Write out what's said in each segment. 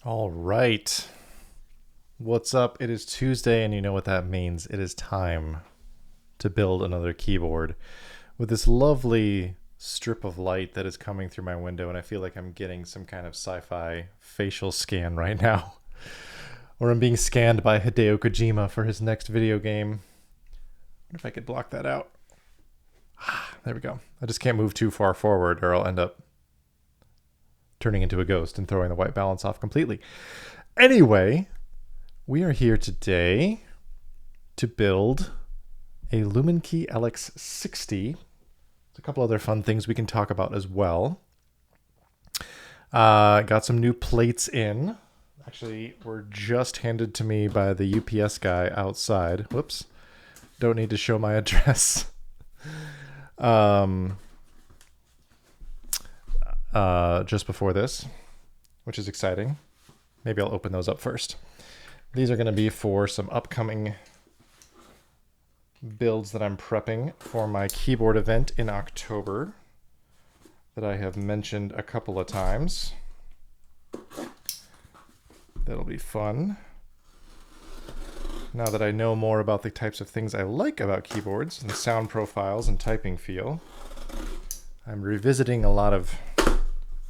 All right. What's up? It is Tuesday, and you know what that means. It is time to build another keyboard with this lovely strip of light that is coming through my window, and I feel like I'm getting some kind of sci-fi facial scan right now. Or I'm being scanned by Hideo Kojima for his next video game. I wonder if I could block that out. There we go. I just can't move too far forward or I'll end up turning into a ghost and throwing the white balance off completely. Anyway, we are here today to build a Luminkey LX60. There's a couple other fun things we can talk about as well. Got some new plates in. Actually, were just handed to me by the UPS guy outside. Whoops. Don't need to show my address. Just before this, which is exciting. Maybe I'll open those up first. These are going to be for some upcoming builds that I'm prepping for my keyboard event in October that I have mentioned a couple of times. That'll be fun. Now that I know more about the types of things I like about keyboards and sound profiles and typing feel, I'm revisiting a lot of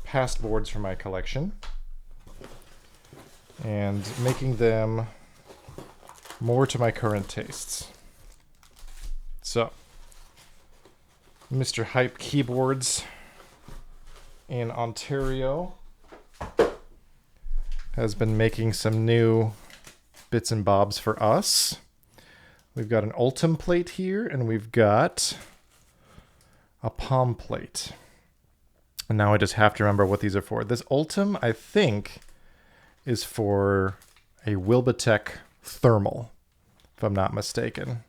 past boards from my collection and making them more to my current tastes. So, Mr. Hype Keyboards in Ontario has been making some new bits and bobs for us. We've got an Ultim plate here, and we've got a palm plate. And now I just have to remember what these are for. This Ultim, I think, is for a Wilbatech thermal, if I'm not mistaken.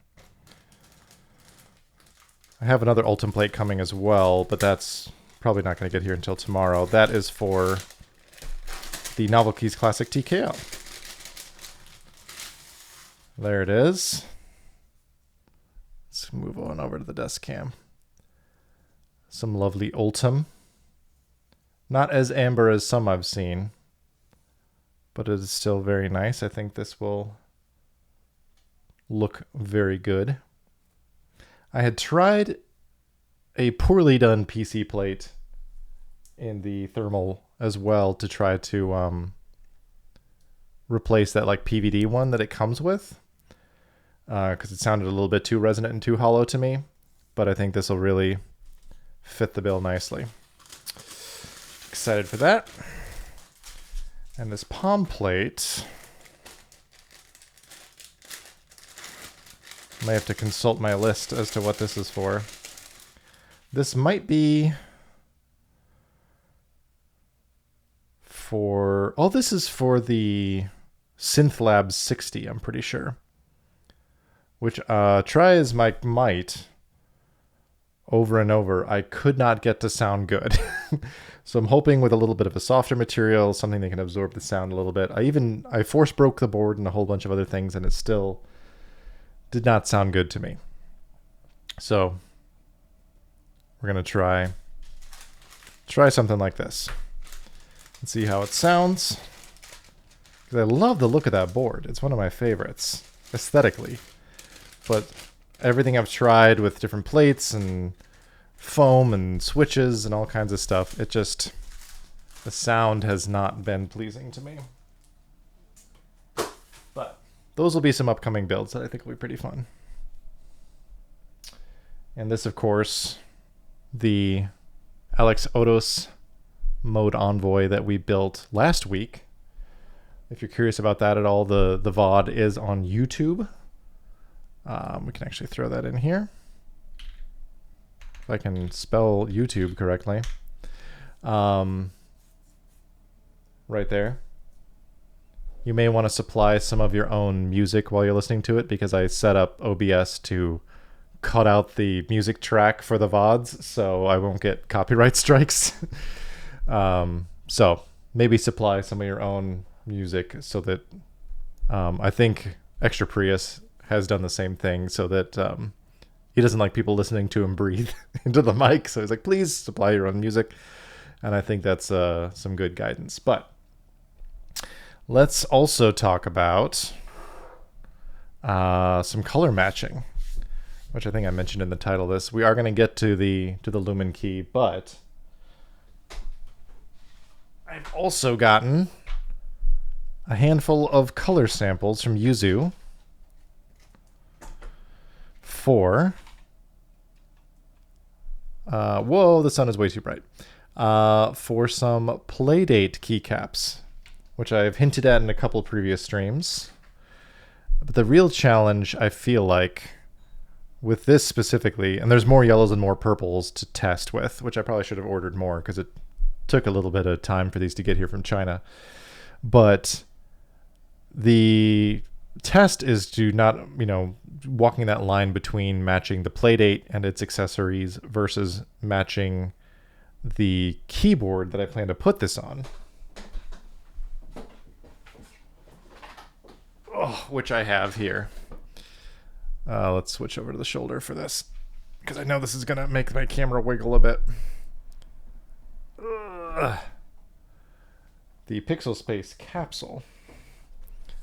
I have another Ultim plate coming as well, but that's probably not going to get here until tomorrow. That is for the Novel Keys Classic TKL. There it is. Let's move on over to the desk cam. Some lovely Ultim. Not as amber as some I've seen, but it is still very nice. I think this will look very good. I had tried a poorly done PC plate in the thermal as well to try to replace that like PVD one that it comes with, because it sounded a little bit too resonant and too hollow to me, but I think this will really fit the bill nicely. Excited for that. And this palm plate, I may have to consult my list as to what this is for. This might be for, oh, this is for the SynthLab 60, I'm pretty sure. Which, try as my might, over and over, I could not get to sound good. So I'm hoping with a little bit of a softer material, something that can absorb the sound a little bit. I force broke the board and a whole bunch of other things, and it still did not sound good to me. So we're going to try something like this and see how it sounds. Because I love the look of that board. It's one of my favorites aesthetically. But everything I've tried with different plates and foam and switches and all kinds of stuff, the sound has not been pleasing to me. But those will be some upcoming builds that I think will be pretty fun. And this, of course, the Alex Odos Mode Envoy that we built last week. If you're curious about that at all, the VOD is on YouTube. We can actually throw that in here. If I can spell YouTube correctly. Right there. You may want to supply some of your own music while you're listening to it, because I set up OBS to cut out the music track for the VODs, so I won't get copyright strikes. So maybe supply some of your own music so that I think Extra Prius has done the same thing, so that he doesn't like people listening to him breathe into the mic. So he's like, please supply your own music. And I think that's some good guidance. But let's also talk about some color matching, which I think I mentioned in the title of this. We are going to get to the Luminkey, but I've also gotten a handful of color samples from Yuzu for whoa, the sun is way too bright. For some Playdate keycaps, which I've hinted at in a couple previous streams. But the real challenge, I feel like, with this specifically, and there's more yellows and more purples to test with, which I probably should have ordered more because it took a little bit of time for these to get here from China. But the test is to not, walking that line between matching the Playdate and its accessories versus matching the keyboard that I plan to put this on. Which I have here. Let's switch over to the shoulder for this, because I know this is going to make my camera wiggle a bit. The Pixel Space capsule,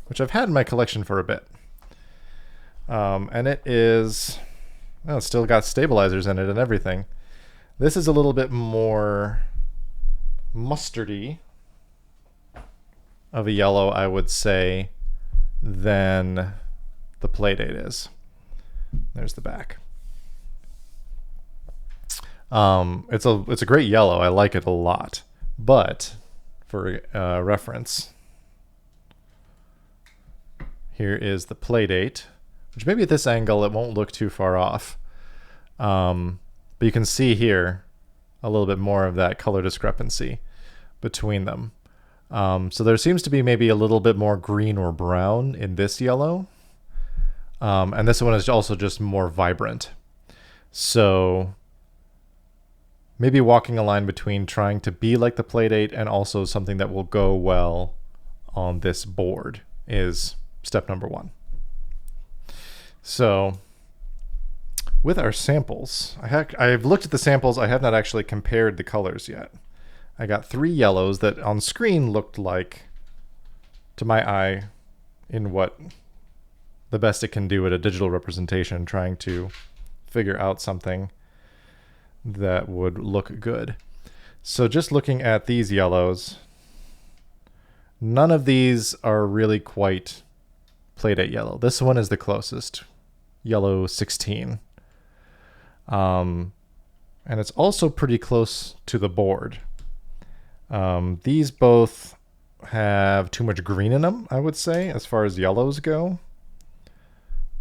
which I've had in my collection for a bit. And it is, well, it's still got stabilizers in it and everything. This is a little bit more mustardy of a yellow, I would say, than the Playdate is. There's the back. It's a great yellow. I like it a lot. But for reference, here is the Playdate, which maybe at this angle it won't look too far off. But you can see here a little bit more of that color discrepancy between them. So there seems to be maybe a little bit more green or brown in this yellow. And this one is also just more vibrant. So maybe walking a line between trying to be like the Playdate and also something that will go well on this board is step number one. So with our samples, I've looked at the samples. I have not actually compared the colors yet. I got 3 yellows that on screen looked like, to my eye, in what the best it can do at a digital representation, trying to figure out something that would look good. So just looking at these yellows, none of these are really quite Playdate yellow. This one is the closest, yellow 16. And it's also pretty close to the board. These both have too much green in them, I would say, as far as yellows go.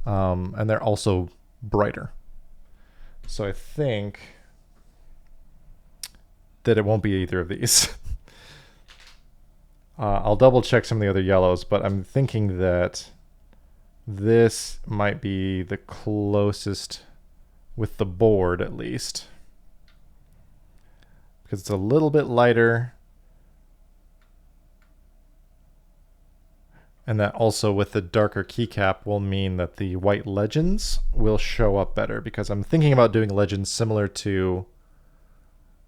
And they're also brighter. So I think that it won't be either of these. I'll double check some of the other yellows, but I'm thinking that this might be the closest with the board, at least, because it's a little bit lighter. And that also with the darker keycap will mean that the white legends will show up better, because I'm thinking about doing legends similar to,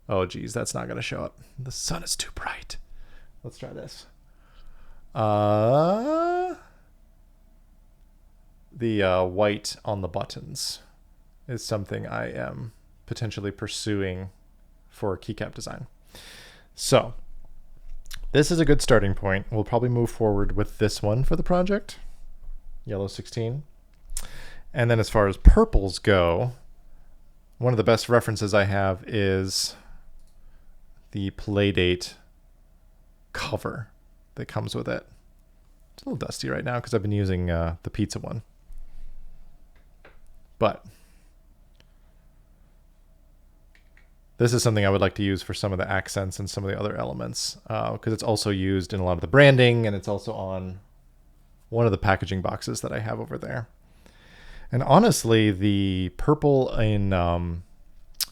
oh geez, that's not going to show up. The sun is too bright. Let's try this. The white on the buttons is something I am potentially pursuing for keycap design. So this is a good starting point. We'll probably move forward with this one for the project, yellow 16. And then as far as purples go, one of the best references I have is the Playdate cover that comes with it. It's a little dusty right now because I've been using the pizza one. But this is something I would like to use for some of the accents and some of the other elements, because it's also used in a lot of the branding, and it's also on one of the packaging boxes that I have over there. And honestly, the purple in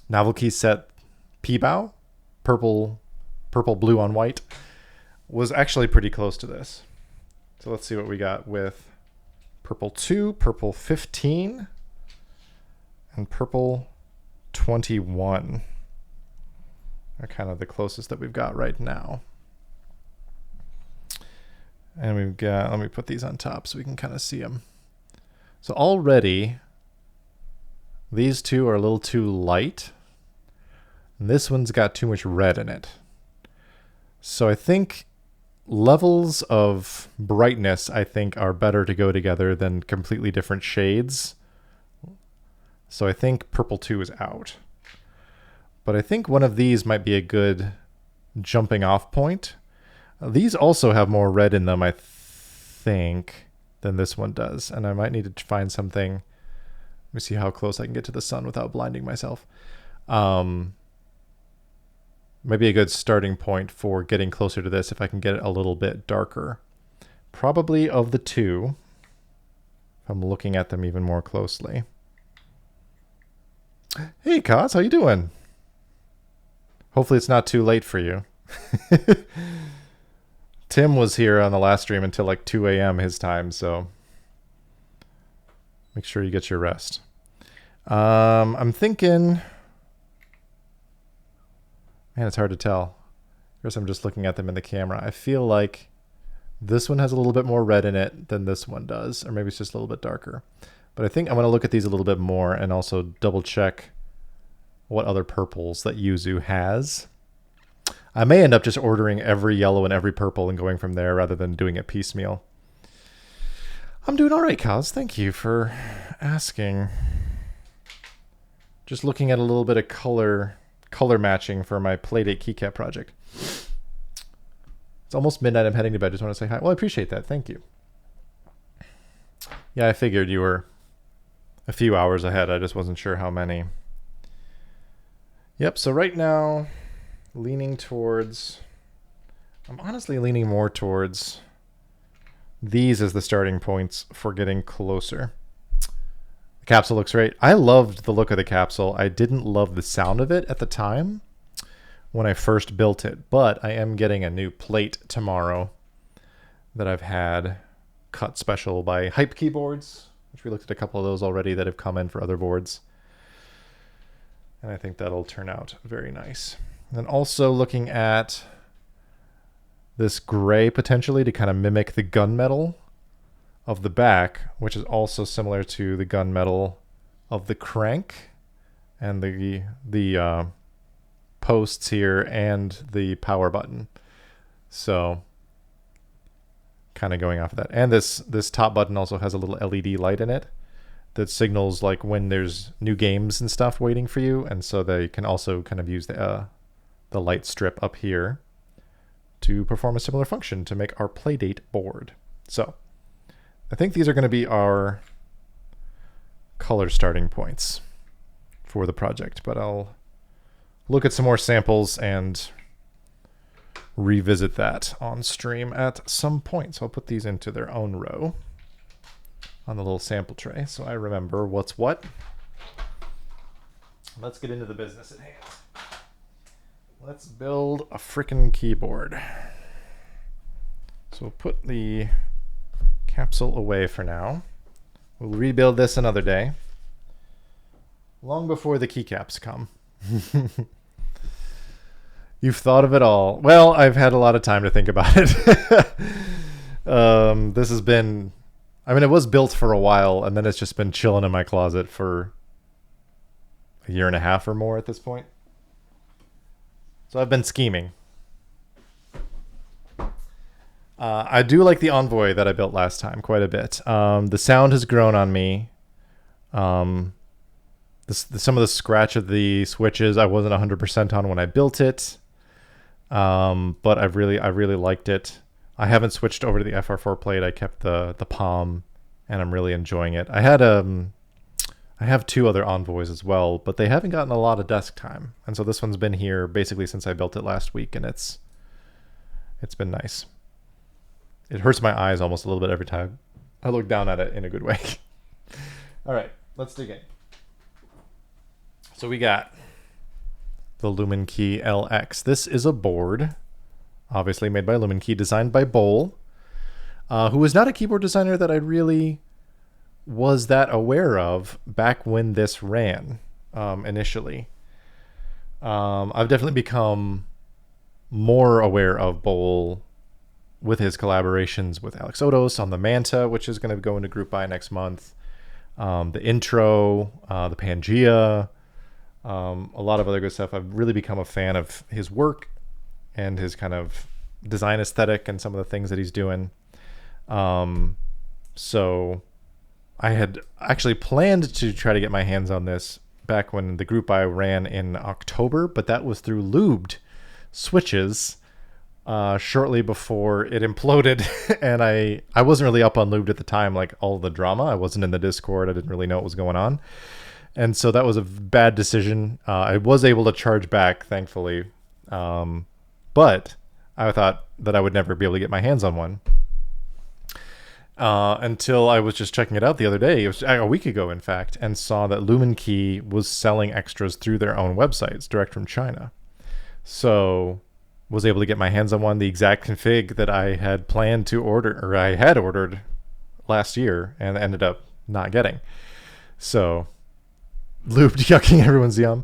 Novelty Set P-Bow, purple, blue on white, was actually pretty close to this. So let's see what we got with purple 2, purple 15, and purple 21. Are kind of the closest that we've got right now. And we've got, let me put these on top so we can kind of see them. So already, these two are a little too light. And this one's got too much red in it. So I think levels of brightness, I think, are better to go together than completely different shades. So I think purple 2 is out. But I think one of these might be a good jumping off point. These also have more red in them, I think, than this one does. And I might need to find something. Let me see how close I can get to the sun without blinding myself. Maybe a good starting point for getting closer to this if I can get it a little bit darker. Probably of the two, if I'm looking at them even more closely. Hey, Kaz, how you doing? Hopefully it's not too late for you. Tim was here on the last stream until like 2 a.m. his time, so make sure you get your rest. I'm thinking... Man, it's hard to tell. I guess I'm just looking at them in the camera. I feel like this one has a little bit more red in it than this one does, or maybe it's just a little bit darker. But I think I'm going to look at these a little bit more and also double check what other purples that Yuzu has. I may end up just ordering every yellow and every purple and going from there rather than doing it piecemeal. I'm doing all right, Kaz. Thank you for asking. Just looking at a little bit of color matching for my Playdate keycap project. It's almost midnight. I'm heading to bed. Just want to say hi. Well, I appreciate that. Thank you. Yeah, I figured you were a few hours ahead. I just wasn't sure how many. Yep, so right now, leaning towards... I'm honestly leaning more towards these as the starting points for getting closer. The capsule looks great. I loved the look of the capsule. I didn't love the sound of it at the time when I first built it, but I am getting a new plate tomorrow that I've had cut special by Hype Keyboards, which we looked at a couple of those already that have come in for other boards. And I think that'll turn out very nice. And then also looking at this gray potentially to kind of mimic the gunmetal of the back, which is also similar to the gunmetal of the crank and the posts here and the power button. So kind of going off of that. And this top button also has a little LED light in it that signals like when there's new games and stuff waiting for you. And so they can also kind of use the light strip up here to perform a similar function to make our Playdate board. So I think these are going to be our color starting points for the project, but I'll look at some more samples and revisit that on stream at some point. So I'll put these into their own row on the little sample tray so I remember what's what. Let's get into the business at hand. Let's build a frickin' keyboard. So we'll put the capsule away for now. We'll rebuild this another day, long before the keycaps come. You've thought of it all. Well, I've had a lot of time to think about it. This has been... I mean, it was built for a while, and then it's just been chilling in my closet for a year and a half or more at this point. So I've been scheming. I do like the Envoy that I built last time quite a bit. The sound has grown on me. Some of the scratch of the switches I wasn't 100% on when I built it, but I really liked it. I haven't switched over to the FR4 plate. I kept the Palm, and I'm really enjoying it. I have two other Envoys as well, but they haven't gotten a lot of desk time, and so this one's been here basically since I built it last week, and it's been nice. It hurts my eyes almost a little bit every time I look down at it in a good way. All right, let's dig in. So we got the Luminkey LX. This is a board, obviously made by Luminkey, designed by Bowl, who was not a keyboard designer that I really was that aware of back when this ran initially. I've definitely become more aware of Bowl with his collaborations with Alex Odos on the Manta, which is going to go into group buy next month. The intro, the Pangea, a lot of other good stuff. I've really become a fan of his work and his kind of design aesthetic and some of the things that he's doing. So I had actually planned to try to get my hands on this back when the group buy ran in October, but that was through lubed switches shortly before it imploded. And I wasn't really up on lubed at the time, like all the drama. I wasn't in the Discord. I didn't really know what was going on. And so that was a bad decision. I was able to charge back, thankfully. But I thought that I would never be able to get my hands on one. Until I was just checking it out the other day. It was a week ago, in fact, and saw that Luminkey was selling extras through their own websites, direct from China. So was able to get my hands on one, the exact config that I had planned to order, or I had ordered last year and ended up not getting. So lubed yucking everyone's yum.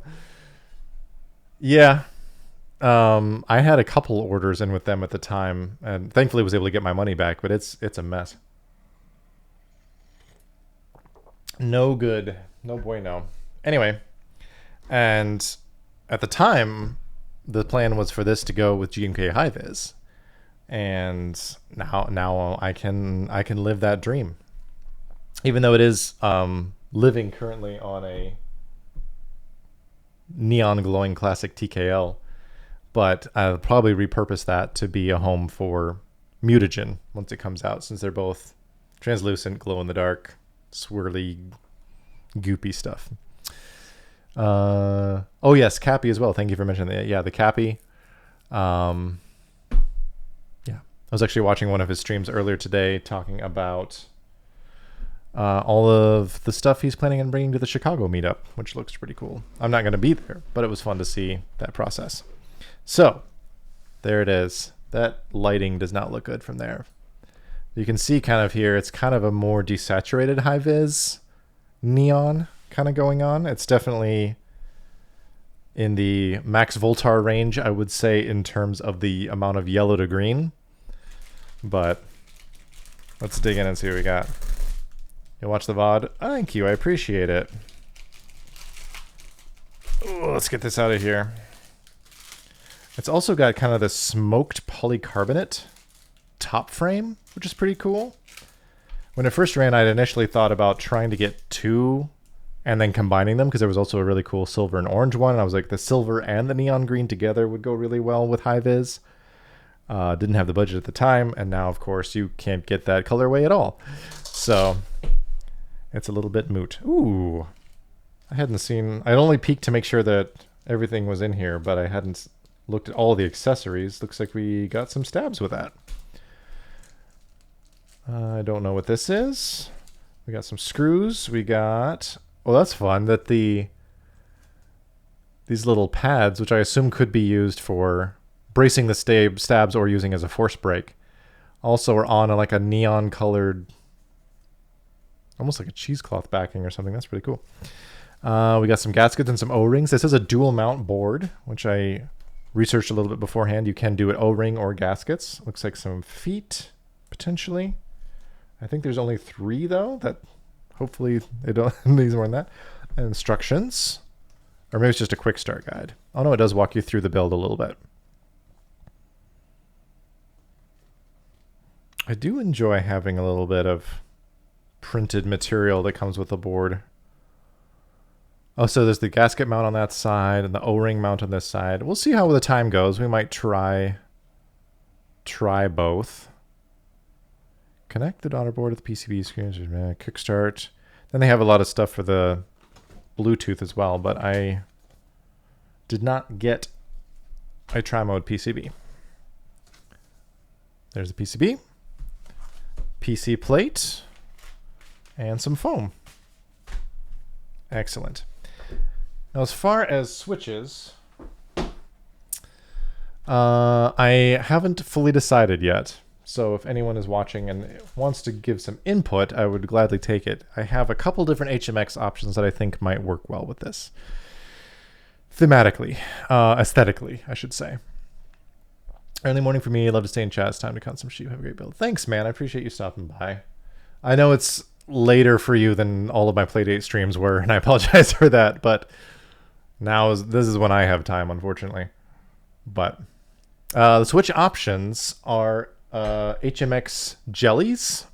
Yeah. I had a couple orders in with them at the time, and thankfully was able to get my money back, but it's a mess. No good. No bueno. Anyway, and at the time, the plan was for this to go with GMK Hi Vis, and now I can live that dream, even though it is living currently on a neon glowing classic TKL. But I'll probably repurpose that to be a home for Mutagen once it comes out, since they're both translucent, glow-in-the-dark, swirly, goopy stuff. Oh, yes, Cappy as well. Thank you for mentioning that. Yeah, the Cappy. Yeah, I was actually watching one of his streams earlier today talking about all of the stuff he's planning on bringing to the Chicago meetup, which looks pretty cool. I'm not going to be there, but it was fun to see that process. So there it is. That lighting does not look good from there. You can see kind of here, it's kind of a more desaturated high-vis neon kind of going on. It's definitely in the max Voltar range, I would say, in terms of the amount of yellow to green. But let's dig in and see what we got. You watch the VOD? Thank you, I appreciate it. Ooh, let's get this out of here. It's also got kind of the smoked polycarbonate top frame, which is pretty cool. When it first ran, I'd initially thought about trying to get two and then combining them, because there was also a really cool silver and orange one. And I was like, the silver and the neon green together would go really well with high-vis. Didn't have the budget at the time, and now, of course, you can't get that colorway at all. So it's a little bit moot. Ooh, I hadn't seen... I'd only peeked to make sure that everything was in here, but I hadn't looked at all the accessories. Looks like we got some stabs with that. I don't know what this is. We got some screws. We got... Well, that's fun that these little pads, which I assume could be used for bracing the stabs or using as a force brake, also are on like a neon colored, almost like a cheesecloth backing or something. That's pretty cool. We got some gaskets and some O-rings. This is a dual mount board, which I researched a little bit beforehand. You can do it O-ring or gaskets. Looks like some feet, potentially. I think there's only 3 though, that hopefully they don't these weren't that. And instructions. Or maybe it's just a quick start guide. Oh no, it does walk you through the build a little bit. I do enjoy having a little bit of printed material that comes with the board. Oh, so there's the gasket mount on that side and the O-ring mount on this side. We'll see how the time goes. We might try both. Connect the daughter board with the PCB screen. Kickstart. Then they have a lot of stuff for the Bluetooth as well, but I did not get a tri-mode PCB. There's the PCB, PC plate, and some foam. Excellent. Now, as far as switches, I haven't fully decided yet. So if anyone is watching and wants to give some input, I would gladly take it. I have a couple different HMX options that I think might work well with this. Thematically, aesthetically, I should say. Early morning for me. Love to stay in chat. It's time to count some sheep. Have a great build. Thanks, man. I appreciate you stopping by. I know it's later for you than all of my Playdate streams were, and I apologize for that, but this is when I have time, unfortunately. But the Switch options are HMX Jellies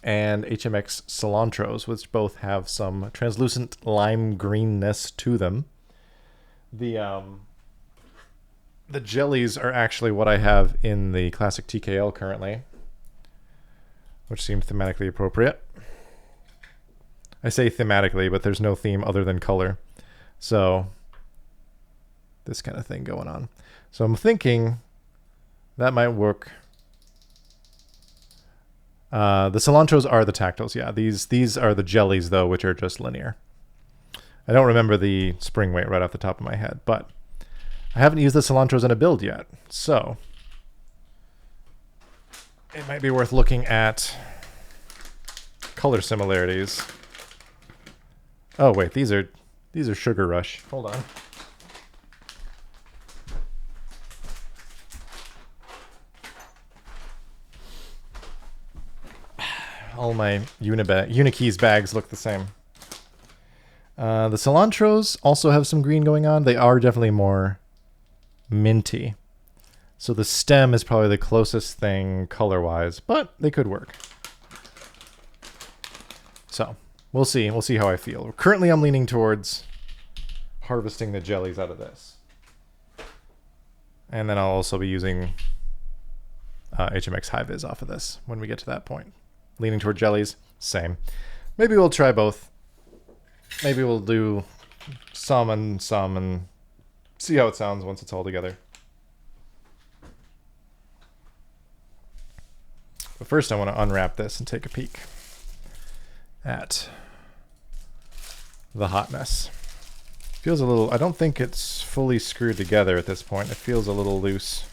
and HMX Cilantros, which both have some translucent lime greenness to them. The jellies are actually what I have in the classic TKL currently, which seems thematically appropriate. I say thematically, but there's no theme other than color. So this kind of thing going on. So I'm thinking that might work. The cilantros are the tactiles. Yeah, these are the jellies, though, which are just linear. I don't remember the spring weight right off the top of my head, but I haven't used the cilantros in a build yet, so it might be worth looking at color similarities. Oh wait, these are Sugar Rush. Hold on. All my Unikeys bags look the same. The cilantros also have some green going on. They are definitely more minty. So the stem is probably the closest thing color-wise, but they could work. So we'll see. We'll see how I feel. Currently, I'm leaning towards harvesting the jellies out of this. And then I'll also be using HMX Hi off of this when we get to that point. Leaning toward jellies, same. Maybe we'll try both. Maybe we'll do some and see how it sounds once it's all together. But first I want to unwrap this and take a peek at the hotness. Feels a little, I don't think it's fully screwed together at this point. It feels a little loose.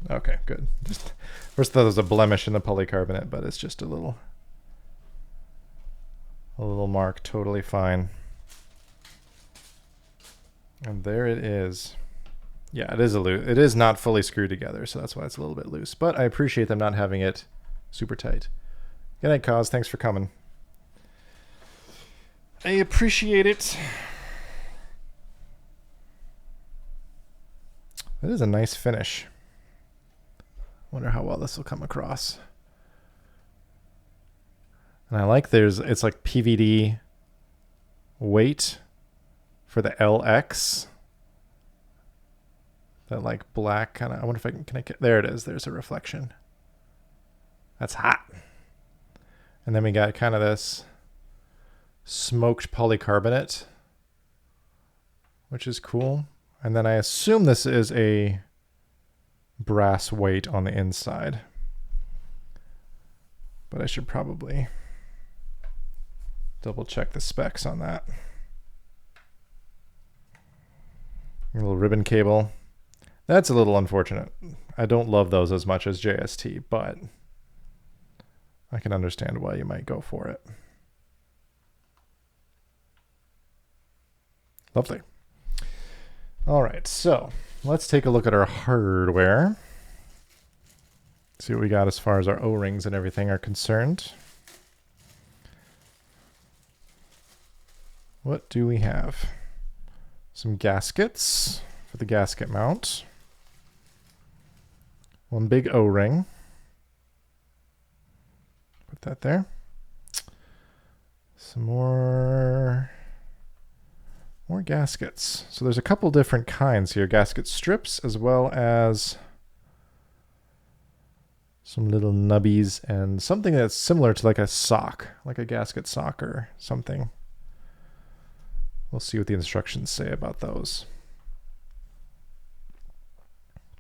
Okay, good. First thought there was a blemish in the polycarbonate, but it's just a little mark. Totally fine. And there it is. Yeah, it is not fully screwed together, so that's why it's a little bit loose. But I appreciate them not having it super tight. Good night, Cause. Thanks for coming. I appreciate it. It is a nice finish. Wonder how well this will come across. And I like it's like PVD weight for the LX. That like black kind of, I wonder if can I get, there it is. There's a reflection. That's hot. And then we got kind of this smoked polycarbonate, which is cool. And then I assume this is a brass weight on the inside, but I should probably double check the specs on that. A little ribbon cable. That's a little unfortunate. I don't love those as much as JST, but I can understand why you might go for it. Lovely. All right, so let's take a look at our hardware. See what we got as far as our O-rings and everything are concerned. What do we have? Some gaskets for the gasket mount. One big O-ring. Put that there. Some more gaskets. So there's a couple different kinds here. Gasket strips as well as some little nubbies and something that's similar to like a sock, like a gasket sock or something. We'll see what the instructions say about those.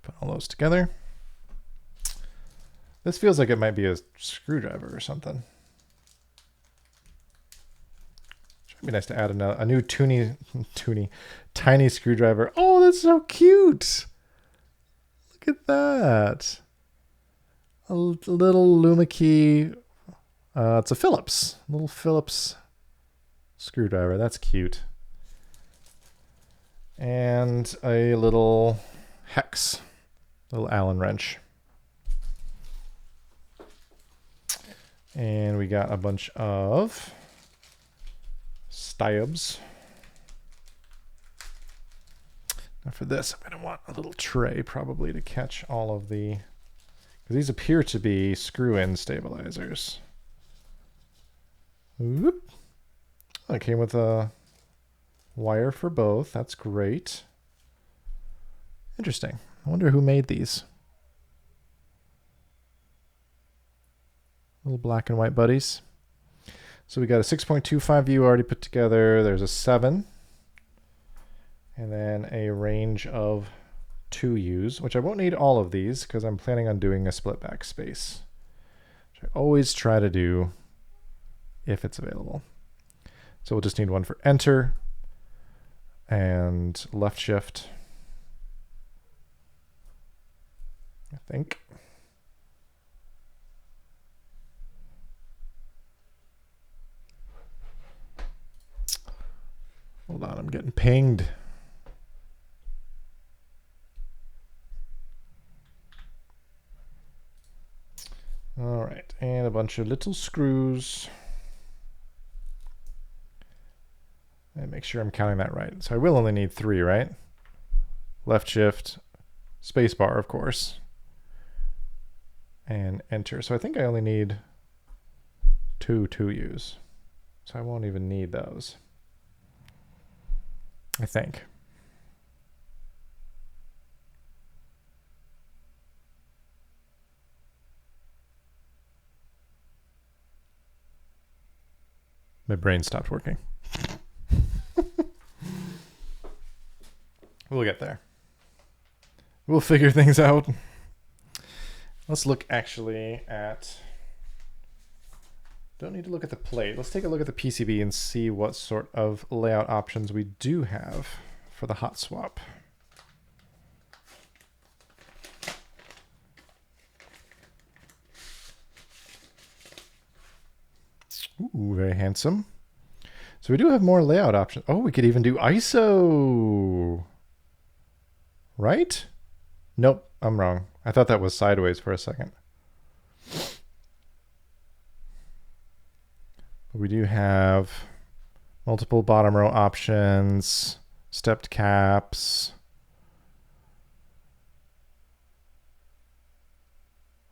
Put all those together. This feels like it might be a screwdriver or something. It'd be nice to add a new tiny screwdriver. Oh, that's so cute. Look at that. A little Luminkey. It's a little Phillips screwdriver. That's cute. and a little hex, little Allen wrench. And we got a bunch of stubs. Now for this, I'm going to want a little tray probably to catch all of the, because these appear to be screw-in stabilizers. Whoop. Oh, it came with a wire for both. That's great. Interesting. I wonder who made these. Little black and white buddies. So we got a 6.25 view already put together. There's a 7. And then a range of 2 U's, which I won't need all of these because I'm planning on doing a split back space, which I always try to do if it's available. So we'll just need one for enter and left shift, I think. Hold on, I'm getting pinged. All right, and a bunch of little screws. And make sure I'm counting that right. So I will only need 3, right? Left shift, space bar, of course, and enter. So I think I only need 2 2U's. So I won't even need those, I think. My brain stopped working. We'll get there. We'll figure things out. Let's look actually at... Don't need to look at the plate. Let's take a look at the PCB and see what sort of layout options we do have for the hot swap. Ooh, very handsome. So we do have more layout options. Oh, we could even do ISO. Right? Nope, I'm wrong. I thought that was sideways for a second. We do have multiple bottom row options, stepped caps.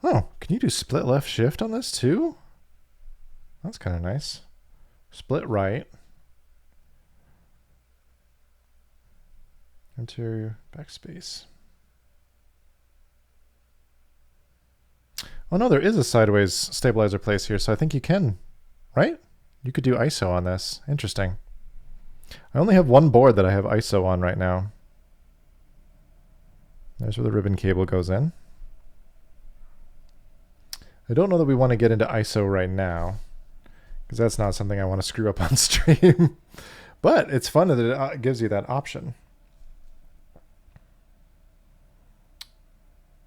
Oh, can you do split left shift on this too? That's kind of nice. Split right. Enter backspace. Oh no, there is a sideways stabilizer place here, so I think you can, right? You could do ISO on this. Interesting. I only have one board that I have ISO on right now. There's where the ribbon cable goes in. I don't know that we want to get into ISO right now, because that's not something I want to screw up on stream. But it's fun that it gives you that option.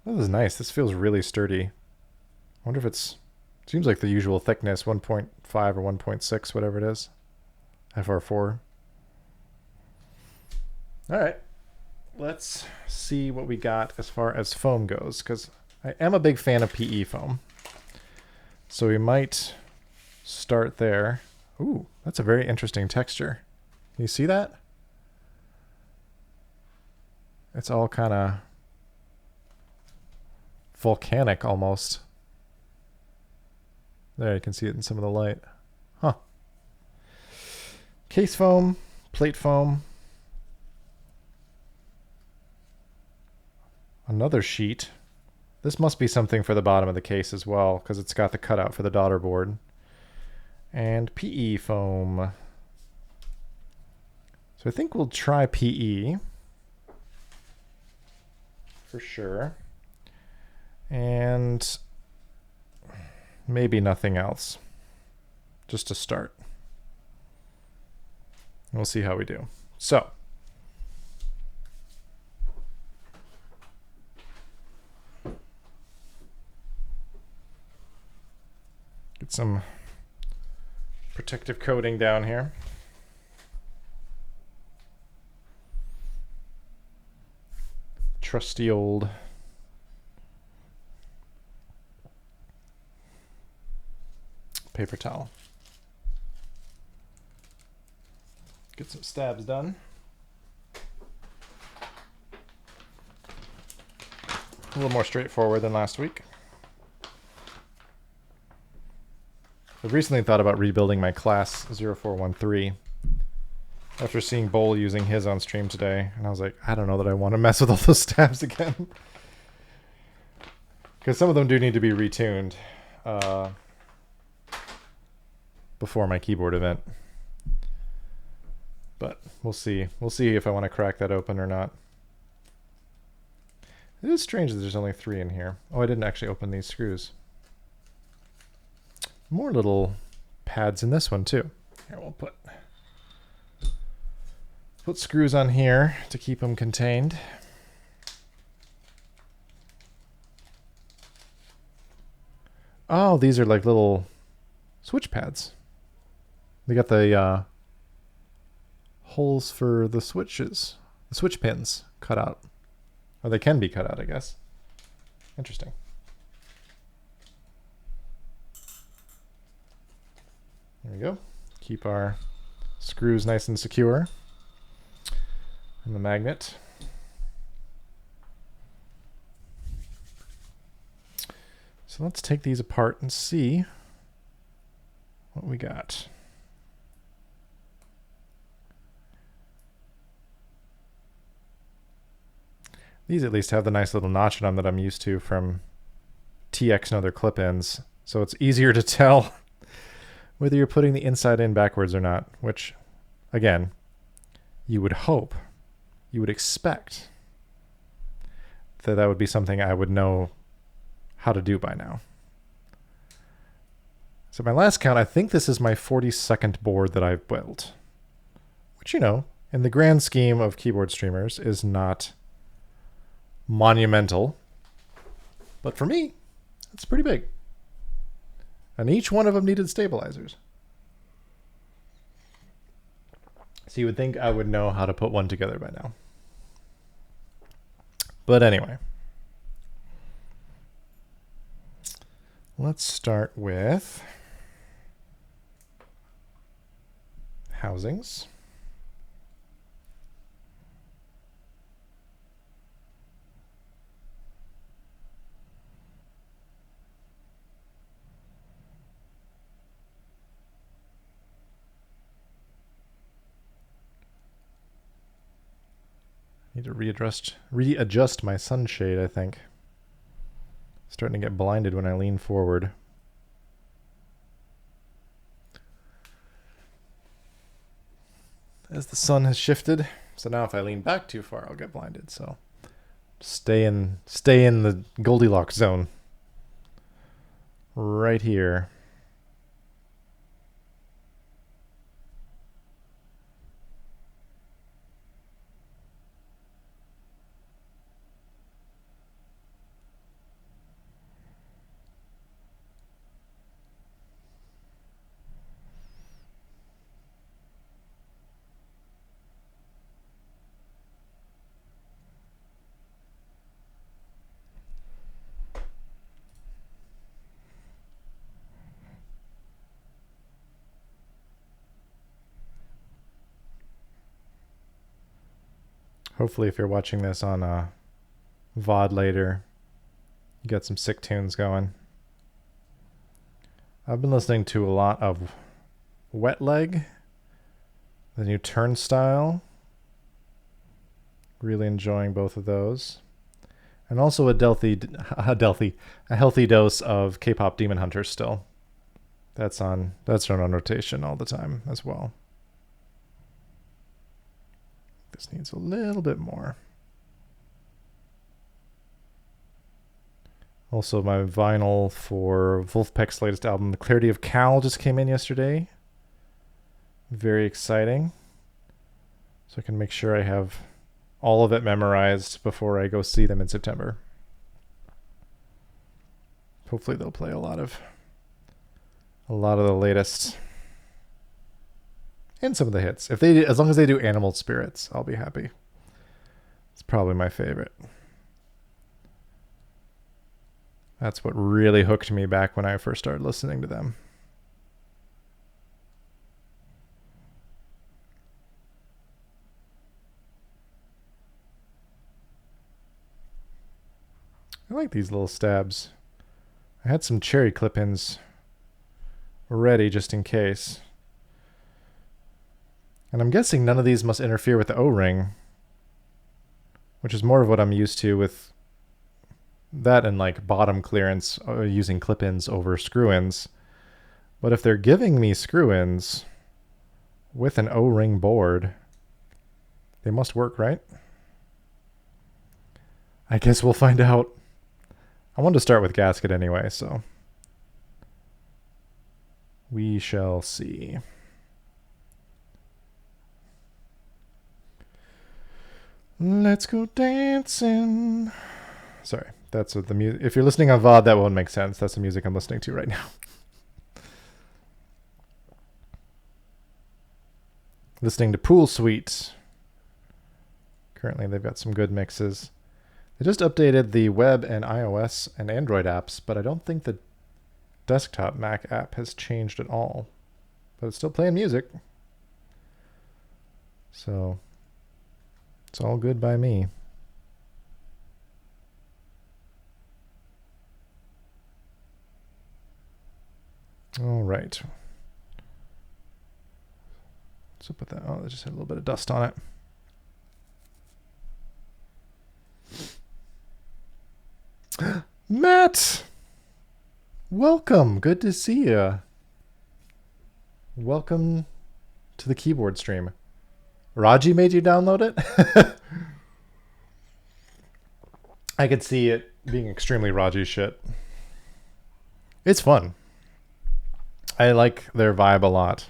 This is nice. This feels really sturdy. I wonder if it's... Seems like the usual thickness, 1.5 or 1.6, whatever it is. FR4. All right. Let's see what we got as far as foam goes, because I am a big fan of PE foam. So we might start there. Ooh, that's a very interesting texture. You see that? It's all kind of volcanic almost. There, you can see it in some of the light. Huh. Case foam, plate foam. Another sheet. This must be something for the bottom of the case as well, because it's got the cutout for the daughter board. And PE foam. So I think we'll try PE. For sure. And maybe nothing else. Just to start. We'll see how we do. So. Get some protective coating down here. trusty old paper towel. Get some stabs done. A little more straightforward than last week. I've recently thought about rebuilding my class 0413 after seeing Bowl using his on stream today, and I was like, I don't know that I want to mess with all those stabs again. Because some of them do need to be retuned before my keyboard event. But we'll see. We'll see if I want to crack that open or not. It is strange that there's only 3 in here. Oh, I didn't actually open these screws. More little pads in this one too. Here, we'll put screws on here to keep them contained. Oh, these are like little switch pads. They got the holes for the switches, the switch pins cut out. Or they can be cut out, I guess. Interesting. There we go. Keep our screws nice and secure. And the magnet. So let's take these apart and see what we got. These at least have the nice little notch in them that I'm used to from TX and other clip-ins. So it's easier to tell whether you're putting the inside in backwards or not, which, again, you would hope, you would expect that that would be something I would know how to do by now. So my last count, I think this is my 42nd board that I've built, which, you know, in the grand scheme of keyboard streamers is not monumental, but for me, it's pretty big. And each one of them needed stabilizers. So you would think I would know how to put one together by now. But anyway, let's start with housings. Need to readjust my sunshade, I think. Starting to get blinded when I lean forward. As the sun has shifted, so now if I lean back too far, I'll get blinded. So stay in the Goldilocks zone. Right here. Hopefully if you're watching this on a VOD later, you got some sick tunes going. I've been listening to a lot of Wet Leg, the new Turnstile. Really enjoying both of those. And also a healthy dose of K-pop Demon Hunter still. That's on rotation all the time as well. This needs a little bit more. Also, my vinyl for Wolfpack's latest album, The Clarity of Cal, just came in yesterday. Very exciting. So I can make sure I have all of it memorized before I go see them in September. Hopefully they'll play a lot of the latest. And some of the hits. As long as they do Animal Spirits, I'll be happy. It's probably my favorite. That's what really hooked me back when I first started listening to them. I like these little stabs. I had some cherry clip-ins ready just in case. And I'm guessing none of these must interfere with the O-ring, which is more of what I'm used to with that and like bottom clearance using clip-ins over screw-ins. But if they're giving me screw-ins with an O-ring board, they must work, right? I guess we'll find out. I wanted to start with gasket anyway, so we shall see. Let's go dancing. Sorry, that's what the music. If you're listening on VOD, that won't make sense. That's the music I'm listening to right now. Listening to Pool Suite. Currently, they've got some good mixes. They just updated the web and iOS and Android apps, but I don't think the desktop Mac app has changed at all. But it's still playing music. So it's all good by me. All right. What's up with that? Oh, it just had a little bit of dust on it. Matt! Welcome. Good to see you. Welcome to the keyboard stream. Raji made you download it? I could see it being extremely Raji shit. It's fun. I like their vibe a lot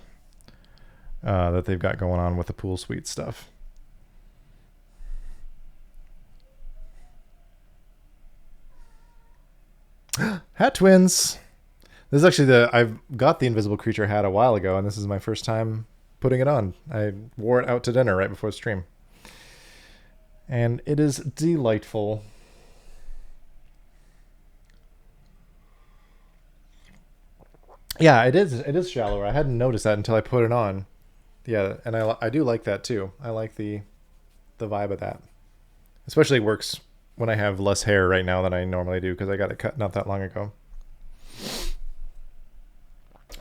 that they've got going on with the Pool Suite stuff. Hat twins. This is actually I've got the Invisible Creature hat a while ago, and this is my first time putting it on. I wore it out to dinner right before the stream. And it is delightful. Yeah, it is shallower. I hadn't noticed that until I put it on. Yeah, and I do like that too. I like the vibe of that. Especially works when I have less hair right now than I normally do because I got it cut not that long ago.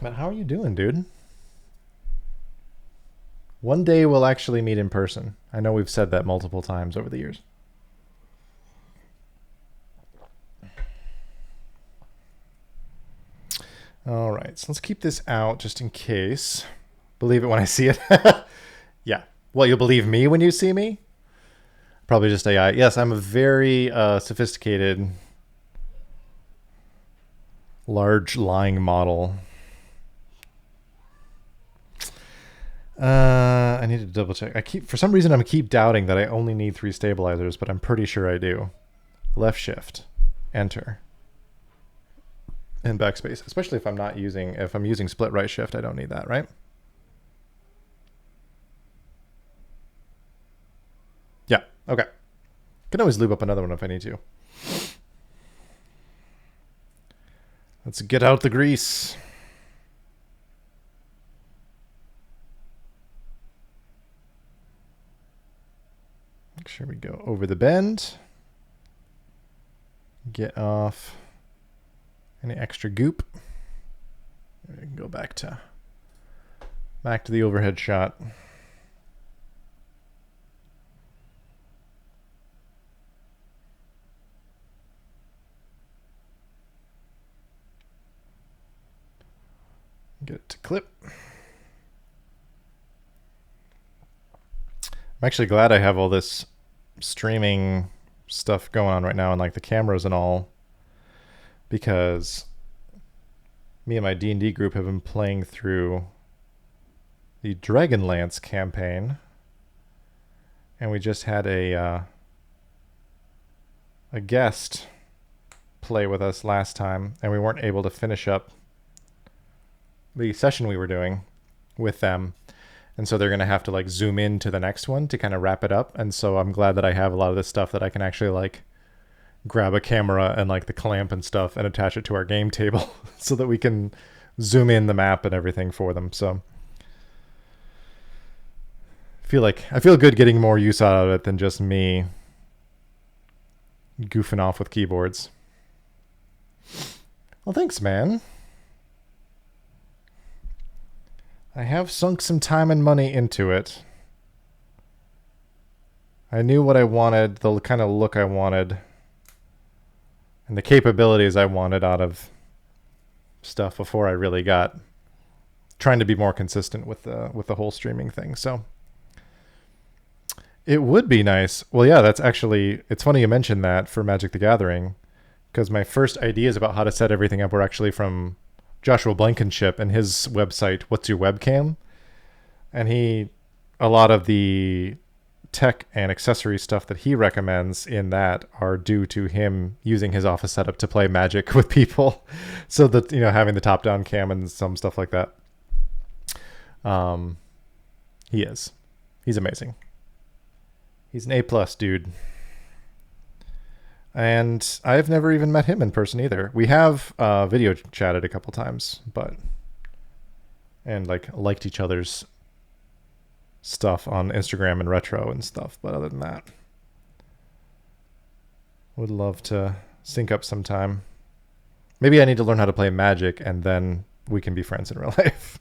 But how are you doing, dude? One day we'll actually meet in person. I know we've said that multiple times over the years. All right, so let's keep this out just in case. Believe it when I see it. Yeah. Well, you'll believe me when you see me? Probably just AI. Yes, I'm a very sophisticated, large lying model. I need to double check. For some reason, I keep doubting that I only need 3 stabilizers, but I'm pretty sure I do. Left shift, enter, and backspace. Especially if I'm using split right shift, I don't need that, right? Yeah. Okay. Can always lube up another one if I need to. Let's get out the grease. Make sure we go over the bend. Get off any extra goop. We can go back to the overhead shot. Get it to clip. I'm actually glad I have all this streaming stuff going on right now and like the cameras and all, because me and my D&D group have been playing through the Dragonlance campaign, and we just had a guest play with us last time, and we weren't able to finish up the session we were doing with them. And so they're going to have to like zoom in to the next one to kind of wrap it up. And so I'm glad that I have a lot of this stuff that I can actually like grab a camera and like the clamp and stuff and attach it to our game table so that we can zoom in the map and everything for them. So I feel good getting more use out of it than just me goofing off with keyboards. Well, thanks, man. I have sunk some time and money into it. I knew what I wanted, the kind of look I wanted, and the capabilities I wanted out of stuff before I really got trying to be more consistent with the whole streaming thing. So it would be nice. Well, yeah, that's actually, it's funny you mentioned that for Magic the Gathering, because my first ideas about how to set everything up were actually from Joshua Blankenship and his website, What's Your Webcam? And a lot of the tech and accessory stuff that he recommends in that are due to him using his office setup to play Magic with people. So that, having the top-down cam and some stuff like that. He's amazing. He's an A+ dude. And I've never even met him in person either. We have video chatted a couple times, and liked each other's stuff on Instagram and retro and stuff. But other than that, would love to sync up sometime. Maybe I need to learn how to play Magic and then we can be friends in real life.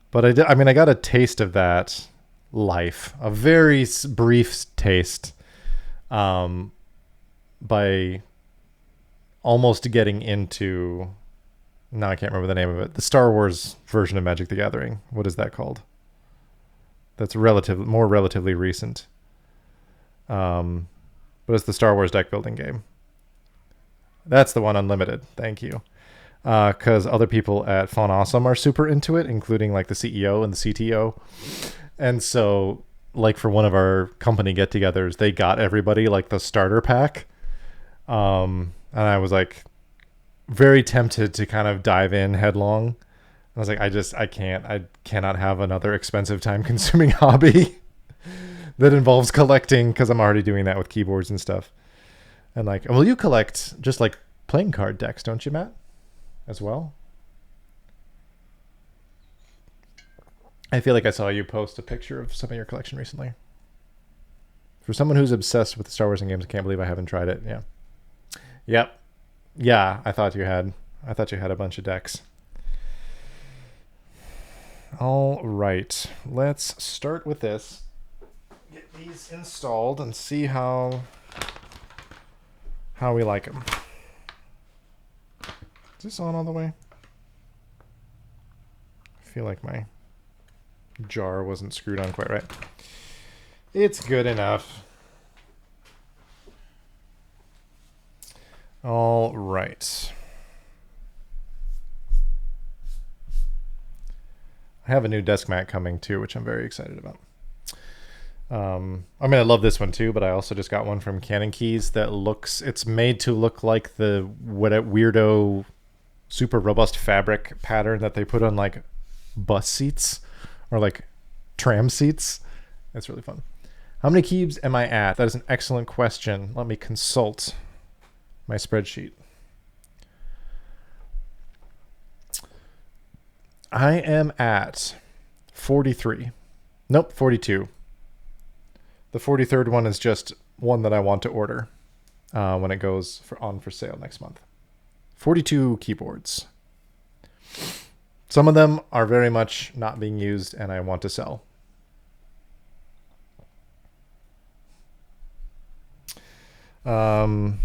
But I got a taste of that life, a very brief taste, by almost getting into, now I can't remember the name of it, the Star Wars version of Magic the Gathering. What is that called? That's relatively recent. But it's the Star Wars deck building game. That's the one, Unlimited. Thank you. Because other people at Fun Awesome are super into it, including like the CEO and the CTO. And so, like, for one of our company get-togethers, they got everybody like the starter pack. And I was like very tempted to kind of dive in headlong. I was like, I cannot have another expensive, time-consuming hobby that involves collecting, because I'm already doing that with keyboards and stuff. And like, well, you collect just like playing card decks, don't you, Matt? As well? I feel like I saw you post a picture of some of your collection recently. For someone who's obsessed with the Star Wars and games, I can't believe I haven't tried it. Yeah. Yep. Yeah, I thought you had a bunch of decks. All right. Let's start with this. Get these installed and see how we like them. Is this on all the way? I feel like my jar wasn't screwed on quite right. It's good enough. All right. I have a new desk mat coming too, which I'm very excited about. I love this one too, but I also just got one from Canon Keys that it's made to look like the weirdo super robust fabric pattern that they put on like bus seats or like tram seats. It's really fun. How many keys am I at? That is an excellent question. Let me consult my spreadsheet. I am at 43. Nope, 42. The 43rd one is just one that I want to order when it goes on for sale next month. 42 keyboards. Some of them are very much not being used and I want to sell. I'm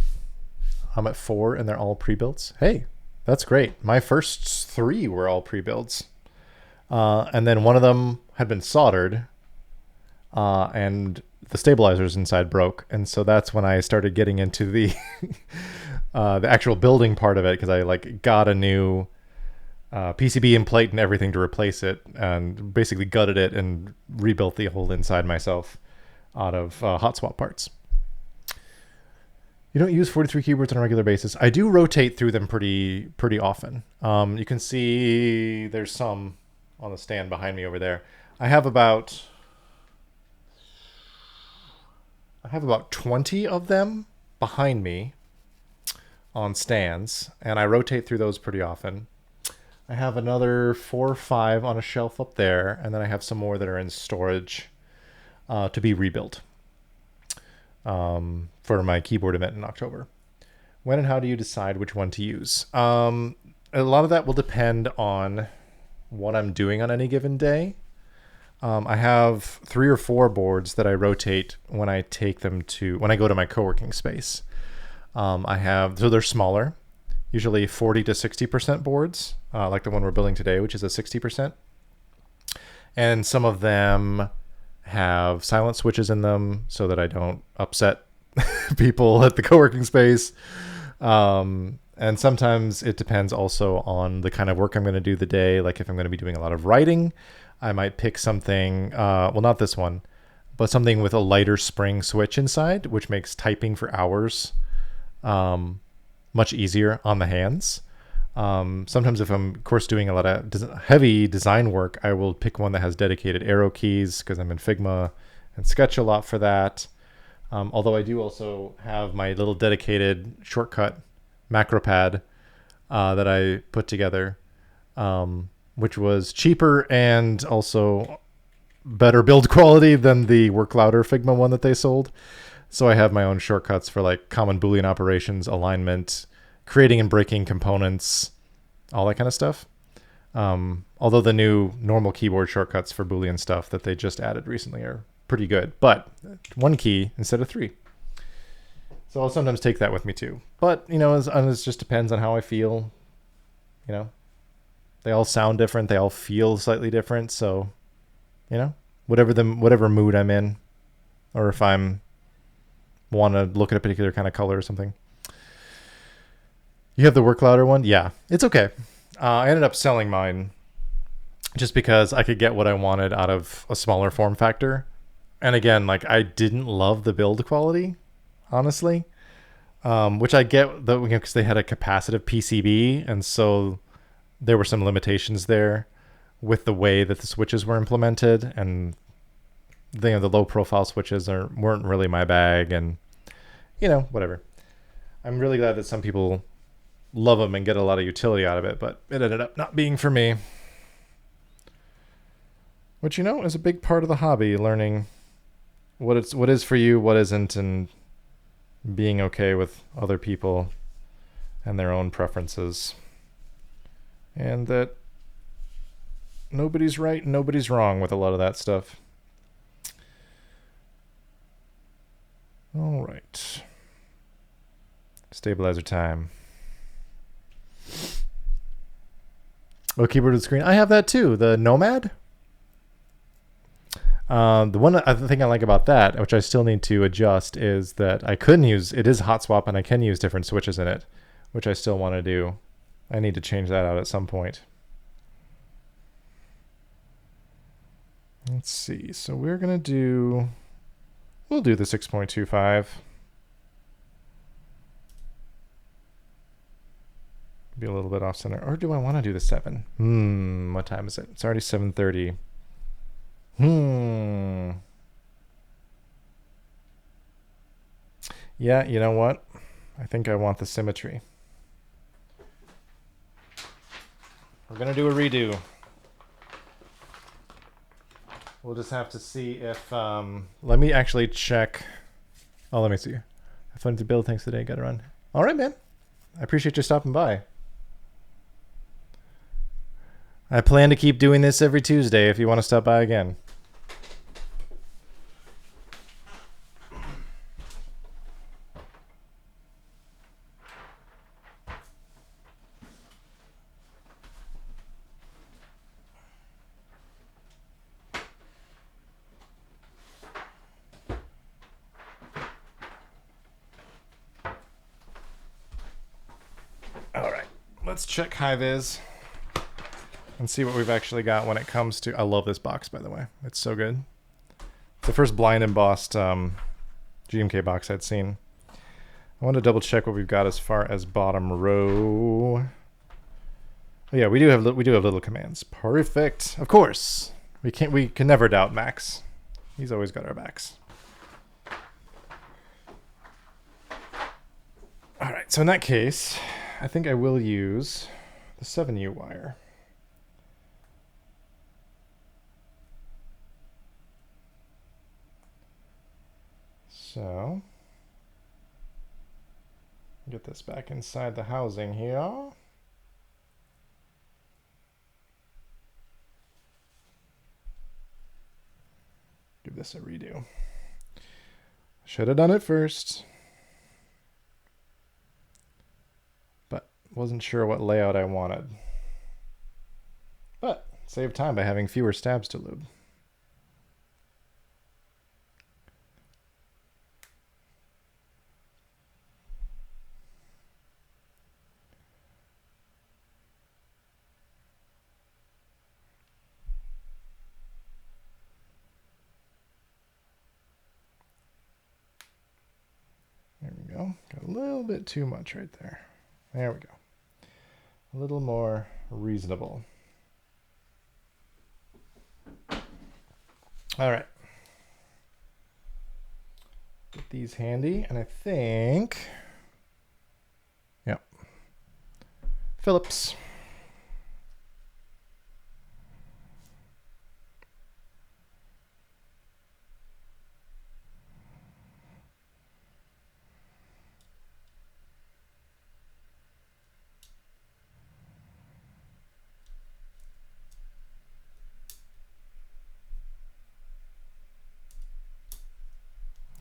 at 4 and they're all pre-builds. Hey, that's great. My first 3 were all pre-builds. And then one of them had been soldered and the stabilizers inside broke. And so that's when I started getting into the the actual building part of it, because I like got a new PCB and plate and everything to replace it, and basically gutted it and rebuilt the whole inside myself out of hot swap parts. You don't use 43 keyboards on a regular basis. I do rotate through them pretty often. You can see there's some on the stand behind me over there. I have about I have about 20 of them behind me on stands, and I rotate through those pretty often. I have another 4 or 5 on a shelf up there, and then I have some more that are in storage to be rebuilt for my keyboard event in October. When and how do you decide which one to use? A lot of that will depend on what I'm doing on any given day. I have 3 or 4 boards that I rotate when I go to my co-working space. So they're smaller, usually 40 to 60% boards, like the one we're building today, which is a 60%. And some of them have silent switches in them so that I don't upset people at the co-working space. And sometimes it depends also on the kind of work I'm going to do the day. Like if I'm going to be doing a lot of writing, I might pick something, well, not this one, but something with a lighter spring switch inside, which makes typing for hours much easier on the hands. Sometimes if I'm, of course, doing a lot of heavy design work, I will pick one that has dedicated arrow keys because I'm in Figma and Sketch a lot for that. Although I do also have my little dedicated shortcut macro pad that I put together, which was cheaper and also better build quality than the Work Louder Figma one that they sold. So I have my own shortcuts for like common Boolean operations, alignment, creating and breaking components, all that kind of stuff. Although the new normal keyboard shortcuts for Boolean stuff that they just added recently are pretty good, but 1 key instead of 3. So I'll sometimes take that with me too. But, you know, it just depends on how I feel. You know, they all sound different. They all feel slightly different. So, you know, whatever mood I'm in, or if I'm want to look at a particular kind of color or something. You have the Work Louder one? Yeah, it's okay. I ended up selling mine just because I could get what I wanted out of a smaller form factor. And again, like I didn't love the build quality, honestly, which I get because they had a capacitive PCB, and so there were some limitations there with the way that the switches were implemented, and the low profile switches weren't really my bag, and you know, whatever. I'm really glad that some people love them and get a lot of utility out of it, but it ended up not being for me. Which, you know, is a big part of the hobby, learning what is for you, what isn't, and being okay with other people and their own preferences. And that nobody's right and nobody's wrong with a lot of that stuff. All right. Stabilizer time. Oh, keyboard with screen. I have that too. The Nomad. The one other thing I like about that, which I still need to adjust, is that it is hot swap and I can use different switches in it, which I still want to do. I need to change that out at some point. Let's see. So we'll do the 6.25. Be a little bit off center. Or do I want to do the 7? What time is it? It's already 7:30. Yeah, you know what? I think I want the symmetry. We're going to do a redo. We'll just have to see if... let me actually check... Oh, let me see. I fun to build things today. Got to run. All right, man. I appreciate you stopping by. I plan to keep doing this every Tuesday if you want to stop by again. All right, let's check high-vis and see what we've actually got when it comes to... I love this box, by the way. It's so good. It's the first blind embossed GMK box I'd seen. I want to double check what we've got as far as bottom row. Oh, yeah, we do have little commands. Perfect. Of course. We can never doubt Max. He's always got our backs. All right, so in that case, I think I will use the 7U wire. So, get this back inside the housing here. Give this a redo. Should have done it first. But wasn't sure what layout I wanted. But save time by having fewer stabs to lube. There we go. Got a little bit too much right there. There we go. A little more reasonable. All right. Get these handy, and I think, yep, Phillips.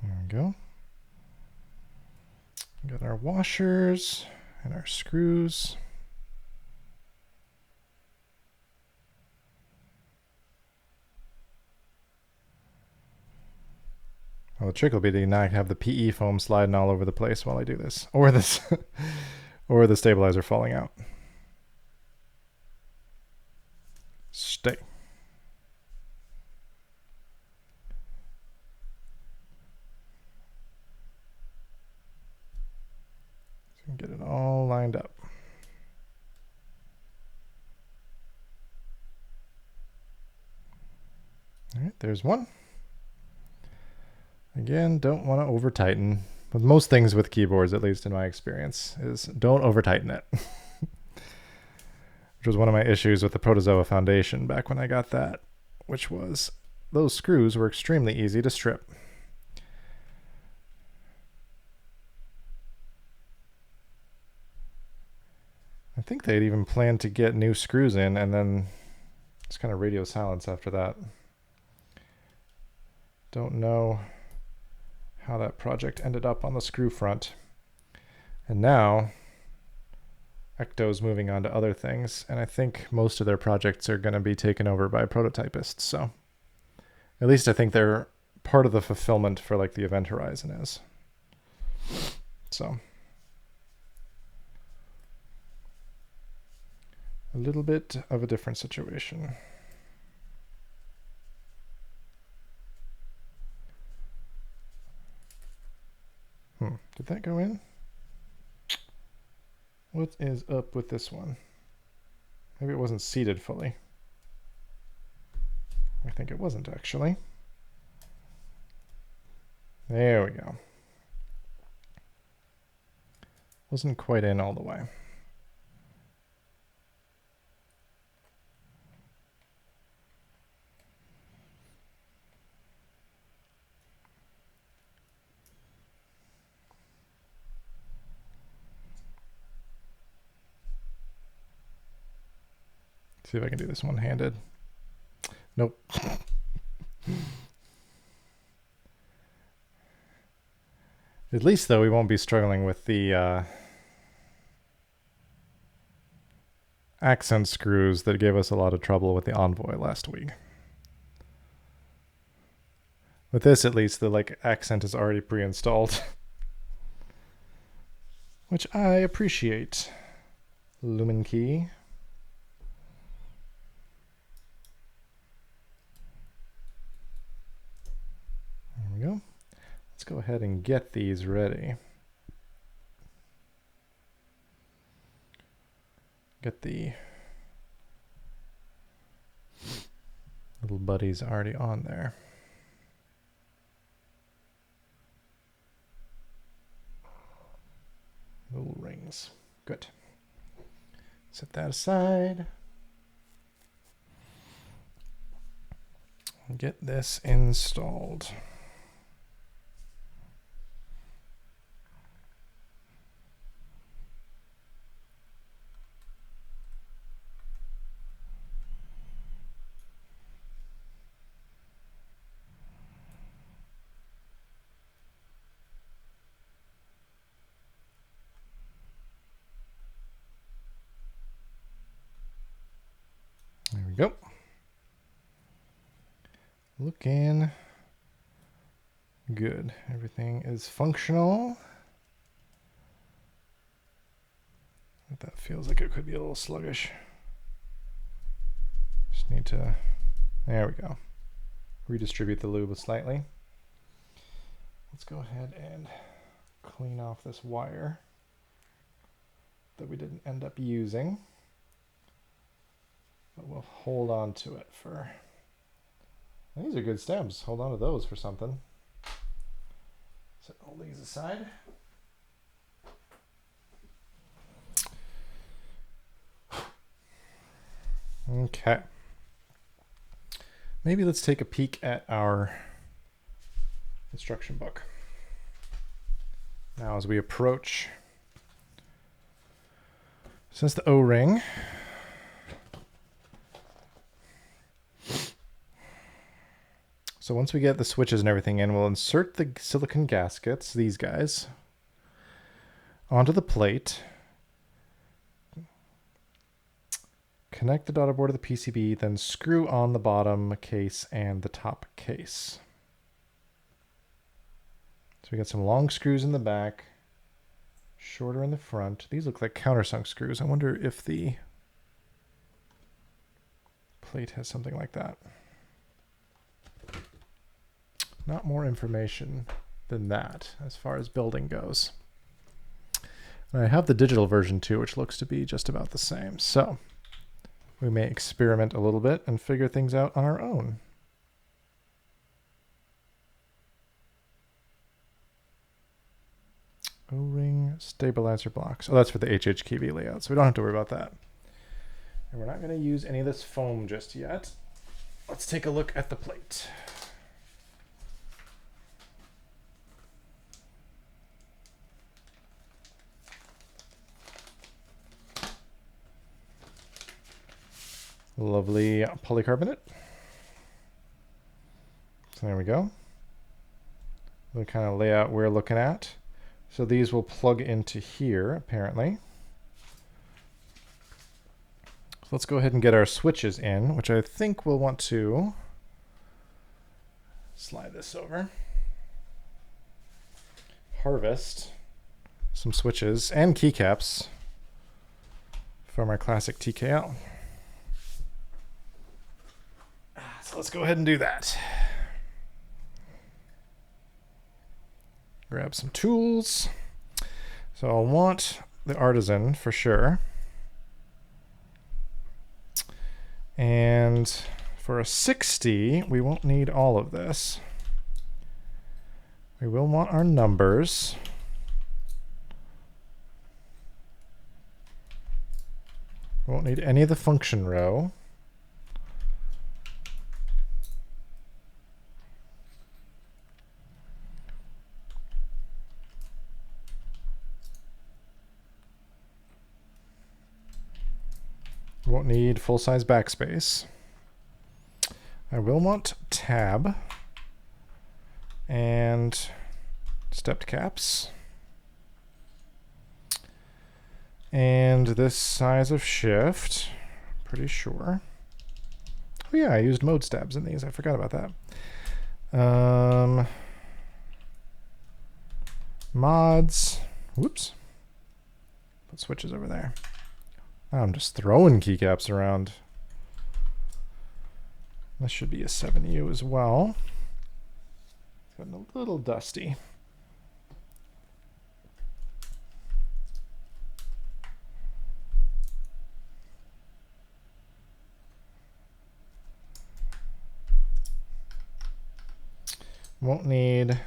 There we go. We got our washers and our screws. Well, the trick will be to not have the PE foam sliding all over the place while I do this, or this, or the stabilizer falling out. Stay. Get it all lined up. All right, there's one. Again, don't want to over tighten. With most things with keyboards, at least in my experience, is don't over tighten it. Which was one of my issues with the Protozoa Foundation back when I got that, which was those screws were extremely easy to strip. I think they'd even planned to get new screws in and then just kind of radio silence after that. Don't know how that project ended up on the screw front. And now Ecto's moving on to other things, and I think most of their projects are going to be taken over by prototypists, so at least I think they're part of the fulfillment for like the event horizon is. So a little bit of a different situation. Did that go in? What is up with this one? Maybe it wasn't seated fully. I think it wasn't actually. There we go. Wasn't quite in all the way. See if I can do this one-handed. Nope. At least, though, we won't be struggling with the accent screws that gave us a lot of trouble with the Envoy last week. With this, at least, the accent is already pre-installed, which I appreciate. Luminkey. There we go. Let's go ahead and get these ready. Get the little buddies already on there. wings. Good. Set that aside. Get this installed. There we go. Looking good. Everything is functional. But that feels like it could be a little sluggish. Just need to, there we go. Redistribute the lube slightly. Let's go ahead and clean off this wire that we didn't end up using. But we'll hold on to it for, these are good stems. Hold on to those for something. Set all these aside. Okay. Maybe let's take a peek at our instruction book. Now as we approach, since the O-ring, so once we get the switches and everything in, we'll insert the silicone gaskets, these guys, onto the plate. Connect the daughter board to the PCB, then screw on the bottom case and the top case. So we got some long screws in the back, shorter in the front. These look like countersunk screws. I wonder if the plate has something like that. Not more information than that as far as building goes. And I have the digital version too, which looks to be just about the same. So we may experiment a little bit and figure things out on our own. O-ring stabilizer blocks. Oh, that's for the HHKV layout, so we don't have to worry about that. And we're not going to use any of this foam just yet. Let's take a look at the plate. Lovely polycarbonate. So there we go. The kind of layout we're looking at. So these will plug into here, apparently. So let's go ahead and get our switches in, which I think we'll want to slide this over. Harvest some switches and keycaps from our classic TKL. So let's go ahead and do that. Grab some tools. So I'll want the artisan for sure. And for a 60, we won't need all of this. We will want our numbers. We won't need any of the function row. Won't need full-size backspace. I will want tab and stepped caps. And this size of shift, pretty sure. Oh yeah, I used mode stabs in these. I forgot about that. Mods. Whoops. Put switches over there. I'm just throwing keycaps around. This should be a 7U as well. It's gotten a little dusty. Won't need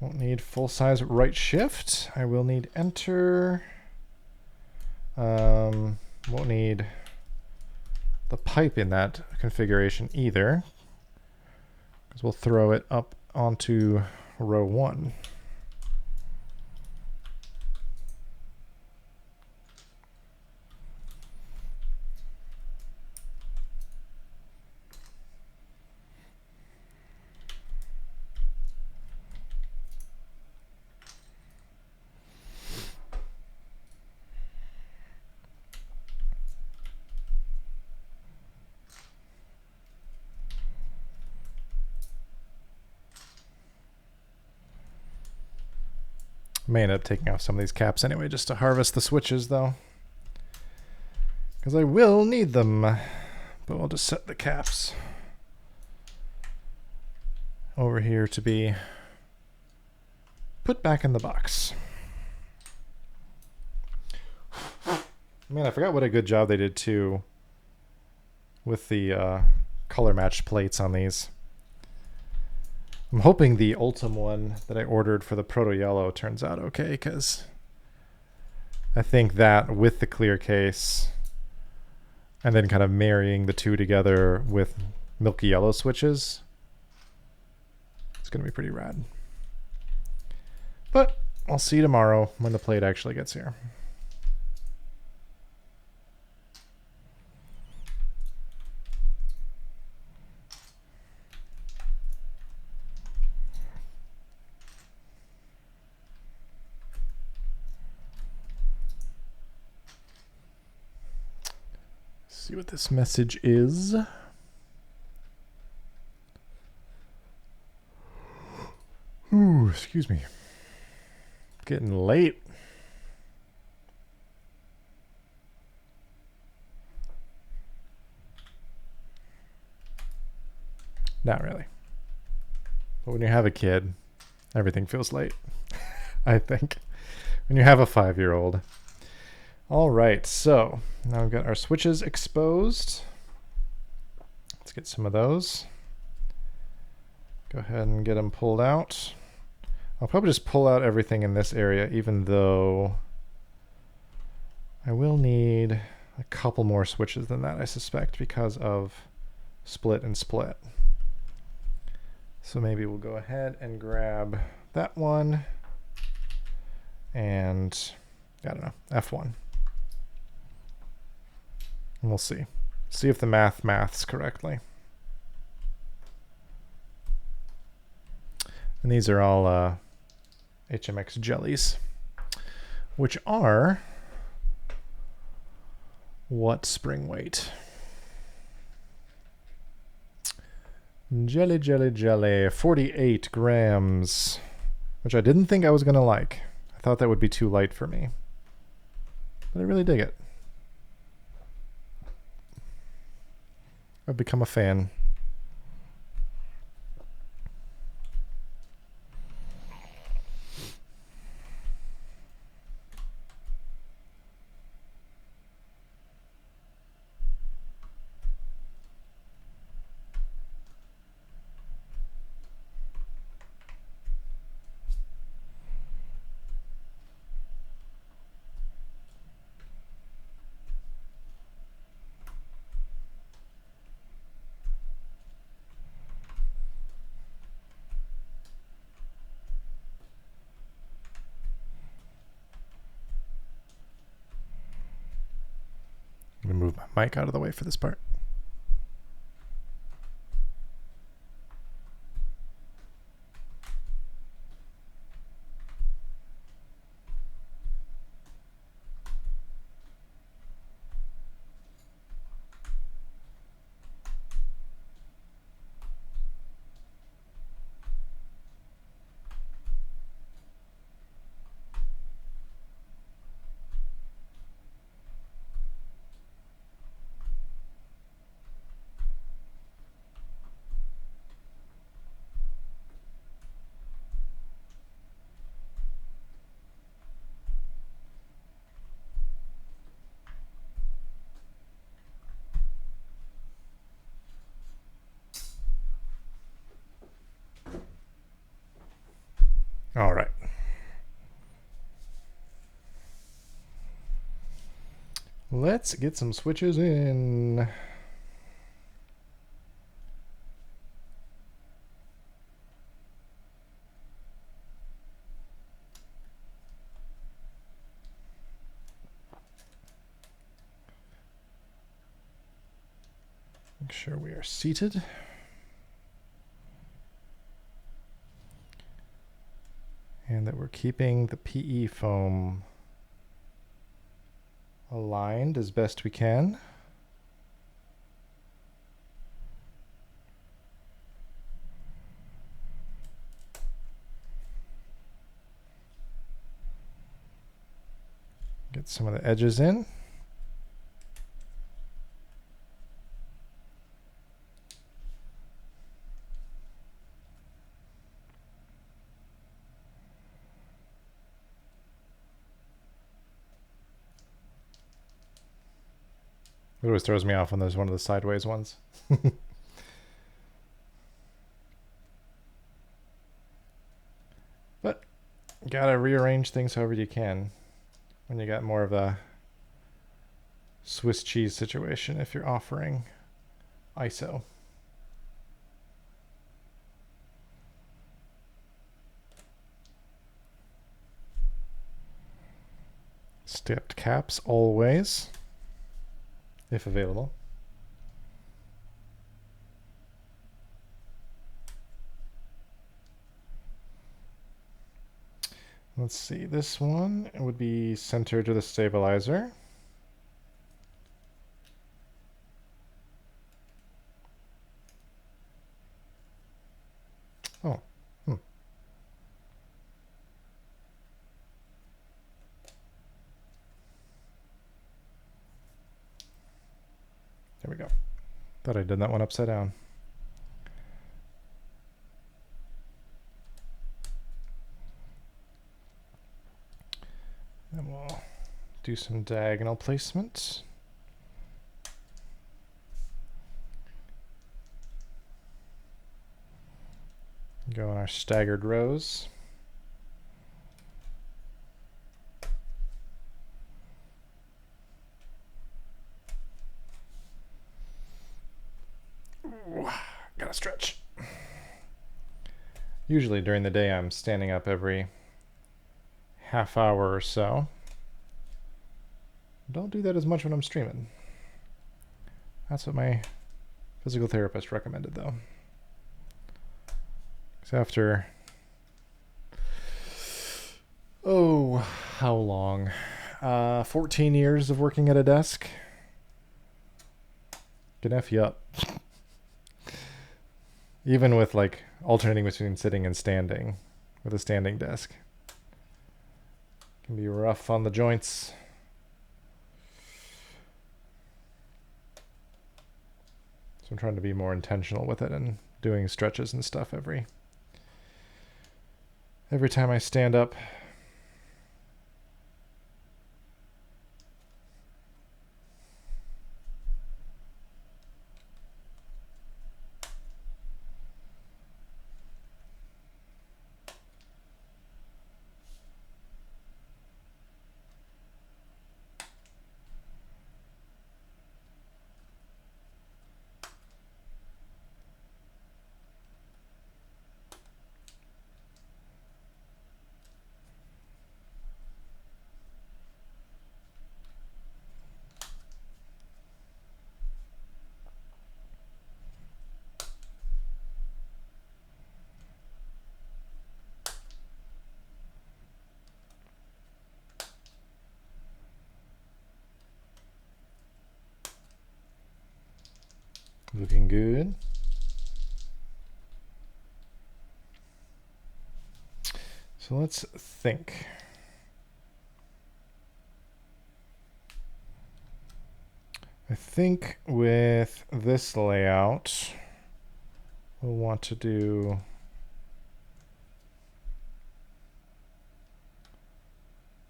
Won't need full-size right shift. I will need enter. Won't need the pipe in that configuration either, because we'll throw it up onto row 1. May end up taking off some of these caps anyway, just to harvest the switches though, because I will need them. But we'll just set the caps over here to be put back in the box. Man, I forgot what a good job they did too with the color matched plates on these. I'm hoping the Ultim one that I ordered for the Proto Yellow turns out okay, because I think that with the clear case and then kind of marrying the two together with milky yellow switches, it's going to be pretty rad. But I'll see you tomorrow when the plate actually gets here. See what this message is. Ooh, excuse me. Getting late. Not really. But when you have a kid, everything feels late, I think. When you have a 5-year-old. All right, so now we've got our switches exposed. Let's get some of those. Go ahead and get them pulled out. I'll probably just pull out everything in this area, even though I will need a couple more switches than that, I suspect, because of split and split. So maybe we'll go ahead and grab that one and, I don't know, F1. And we'll see. See if the maths correctly. And these are all HMX jellies, which are what spring weight? Jelly, jelly, jelly, 48 grams, which I didn't think I was going to like. I thought that would be too light for me, but I really dig it. I've become a fan. I'm going to move my mic out of the way for this part. All right. Let's get some switches in. Make sure we are seated. And that we're keeping the PE foam aligned as best we can. Get some of the edges in. It always throws me off when there's one of the sideways ones. But you gotta rearrange things however you can when you got more of a Swiss cheese situation if you're offering ISO. Stepped caps always, if available. Let's see, this one would be centered to the stabilizer. Oh, There we go. Thought I did that one upside down. And we'll do some diagonal placement. Go on our staggered rows. Ooh, gotta stretch. Usually during the day I'm standing up every half hour or so. Don't do that as much when I'm streaming. That's what my physical therapist recommended though. So after, how long? 14 years of working at a desk. Can F you up. Even with like alternating between sitting and standing with a standing desk. Can be rough on the joints. So I'm trying to be more intentional with it and doing stretches and stuff every time I stand up. Looking good. So let's think. I think with this layout, we'll want to do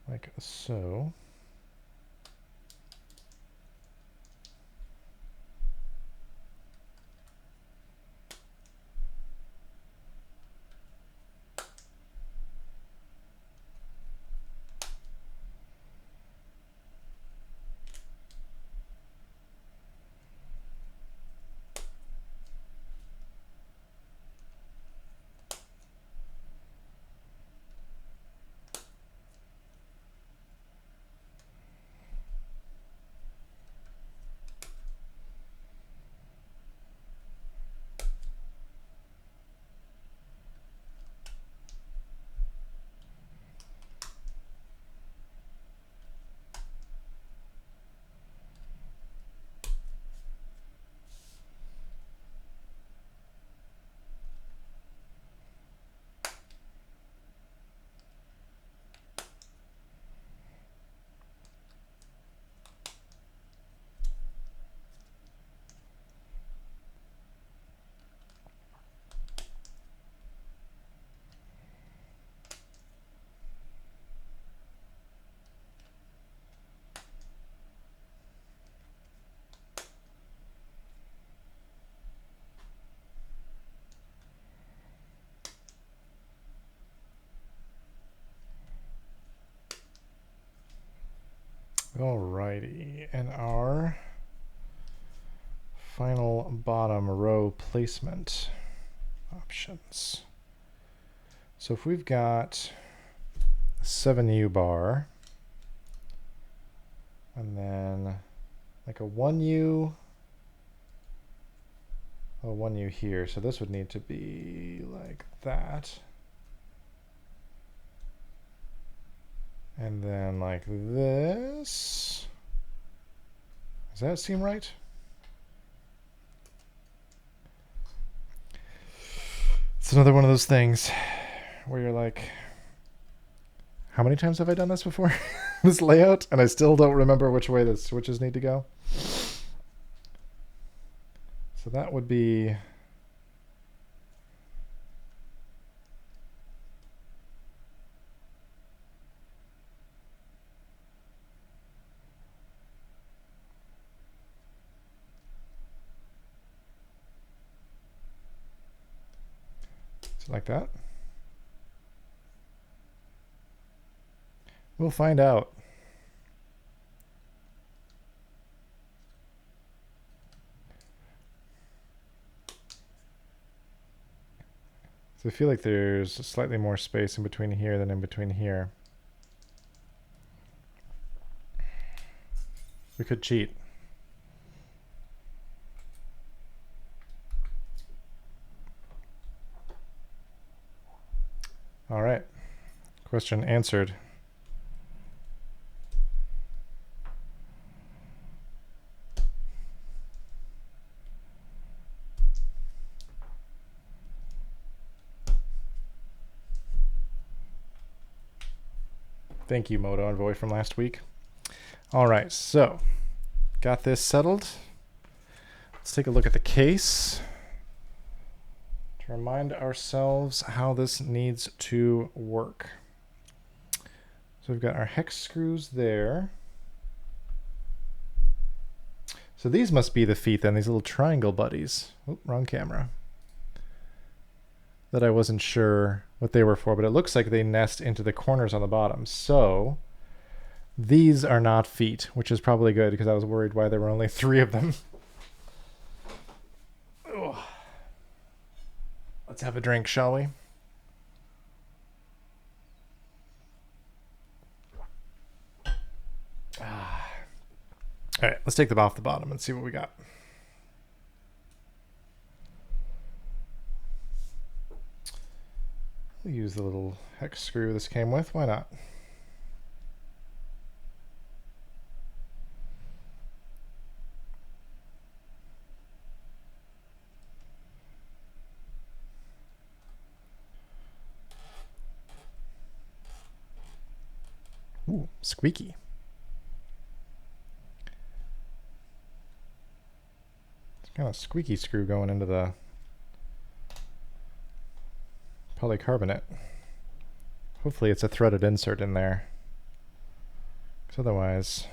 like so. Alrighty, and our final bottom row placement options. So if we've got 7U bar, and then like a 1U, a 1U here, so this would need to be like that. And then like this. Does that seem right? It's another one of those things where you're like, how many times have I done this before? This layout, and I still don't remember which way the switches need to go. So that would be like that. We'll find out. So I feel like there's slightly more space in between here than in between here. We could cheat. All right. Question answered. Thank you, Moto Envoy from last week. All right, so got this settled. Let's take a look at the case to remind ourselves how this needs to work. So we've got our hex screws there. So these must be the feet then, these little triangle buddies. Oh, wrong camera. That I wasn't sure what they were for, but it looks like they nest into the corners on the bottom. So these are not feet, which is probably good because I was worried why there were only 3 of them. Oh. Let's have a drink, shall we? All right, let's take them off the bottom and see what we got. We'll use the little hex screw this came with. Why not? Ooh, squeaky. It's kind of squeaky screw going into the polycarbonate. Hopefully it's a threaded insert in there, because otherwise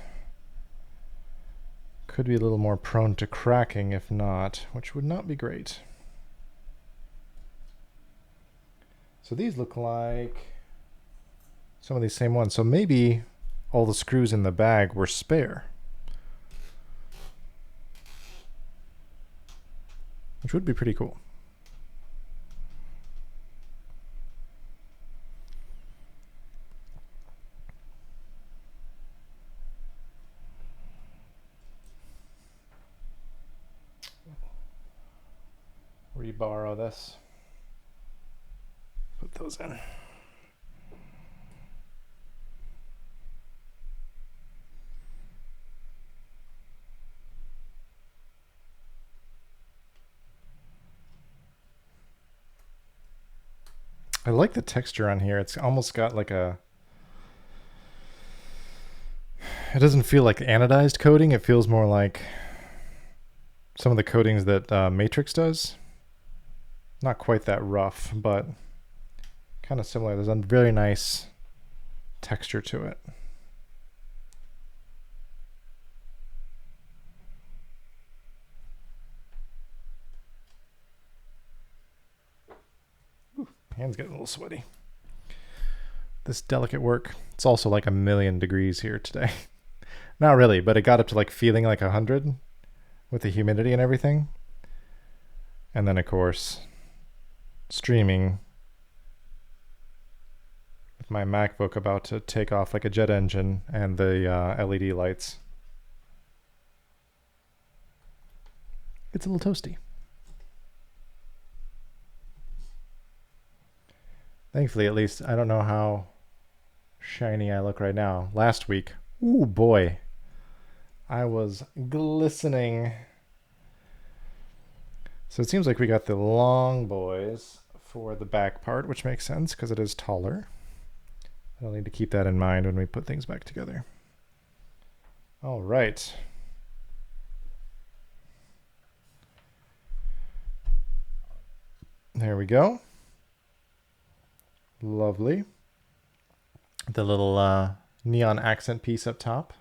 could be a little more prone to cracking if not, which would not be great. So these look like some of these same ones. So maybe all the screws in the bag were spare, which would be pretty cool. Reborrow this. Put those in. I like the texture on here. It's almost got like a... It doesn't feel like anodized coating. It feels more like some of the coatings that Matrix does. Not quite that rough, but kind of similar. There's a very nice texture to it. Ooh, hands getting a little sweaty. This delicate work. It's also like 1,000,000 degrees here today. Not really, but it got up to like feeling like 100 with the humidity and everything. And then of course, streaming with my MacBook about to take off like a jet engine and the LED lights. It's a little toasty. Thankfully, at least, I don't know how shiny I look right now. Last week, ooh boy, I was glistening. So it seems like we got the long boys for the back part, which makes sense because it is taller. I'll need to keep that in mind when we put things back together. All right. There we go. Lovely. The little neon accent piece up top.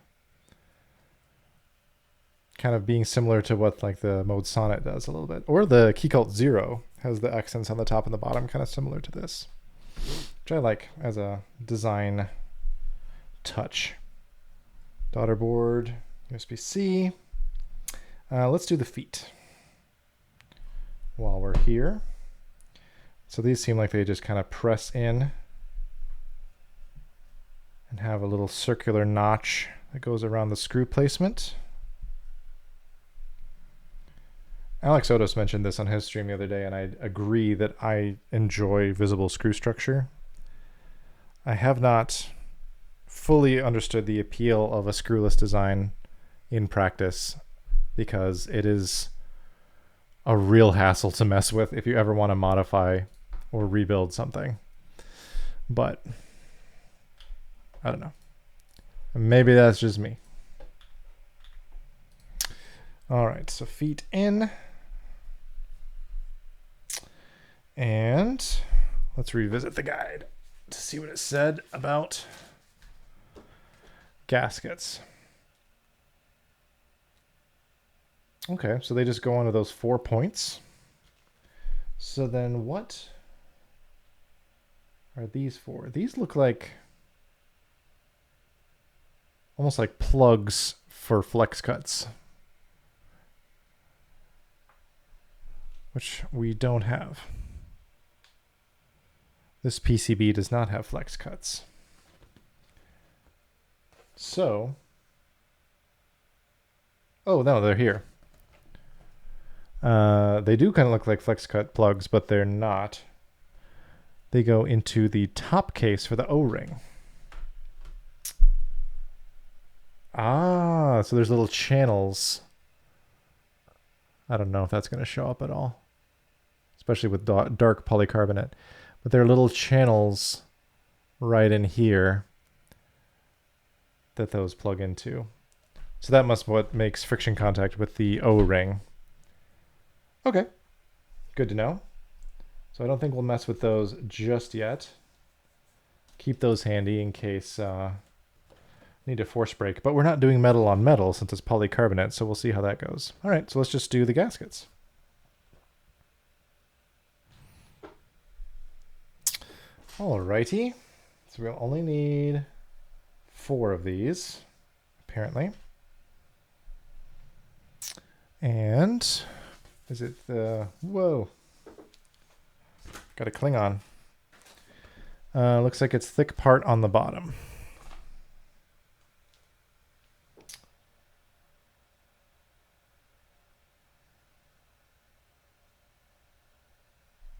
Kind of being similar to what like the Mode Sonnet does a little bit. Or the Keycult 0 has the accents on the top and the bottom, kind of similar to this. Which I like as a design touch. Daughter board, USB-C. Let's do the feet while we're here. So these seem like they just kind of press in and have a little circular notch that goes around the screw placement. Alex Otis mentioned this on his stream the other day, and I agree that I enjoy visible screw structure. I have not fully understood the appeal of a screwless design in practice because it is a real hassle to mess with if you ever want to modify or rebuild something. But I don't know. Maybe that's just me. All right, so feet in. And let's revisit the guide to see what it said about gaskets. Okay, so they just go onto those 4 points. So then what are these for? These look like almost like plugs for flex cuts, which we don't have. This PCB does not have flex cuts. So, oh no, they're here. They do kind of look like flex cut plugs, but they're not. They go into the top case for the O-ring. Ah, so there's little channels. I don't know if that's going to show up at all, especially with dark polycarbonate. But there are little channels right in here that those plug into. So that must be what makes friction contact with the O-ring. Okay, good to know. So I don't think we'll mess with those just yet. Keep those handy in case need a force break. But we're not doing metal on metal since it's polycarbonate, so we'll see how that goes. All right, so let's just do the gaskets. Alrighty, so we'll only need 4 of these, apparently. And is it the, whoa, got a Klingon. Looks like it's thick part on the bottom.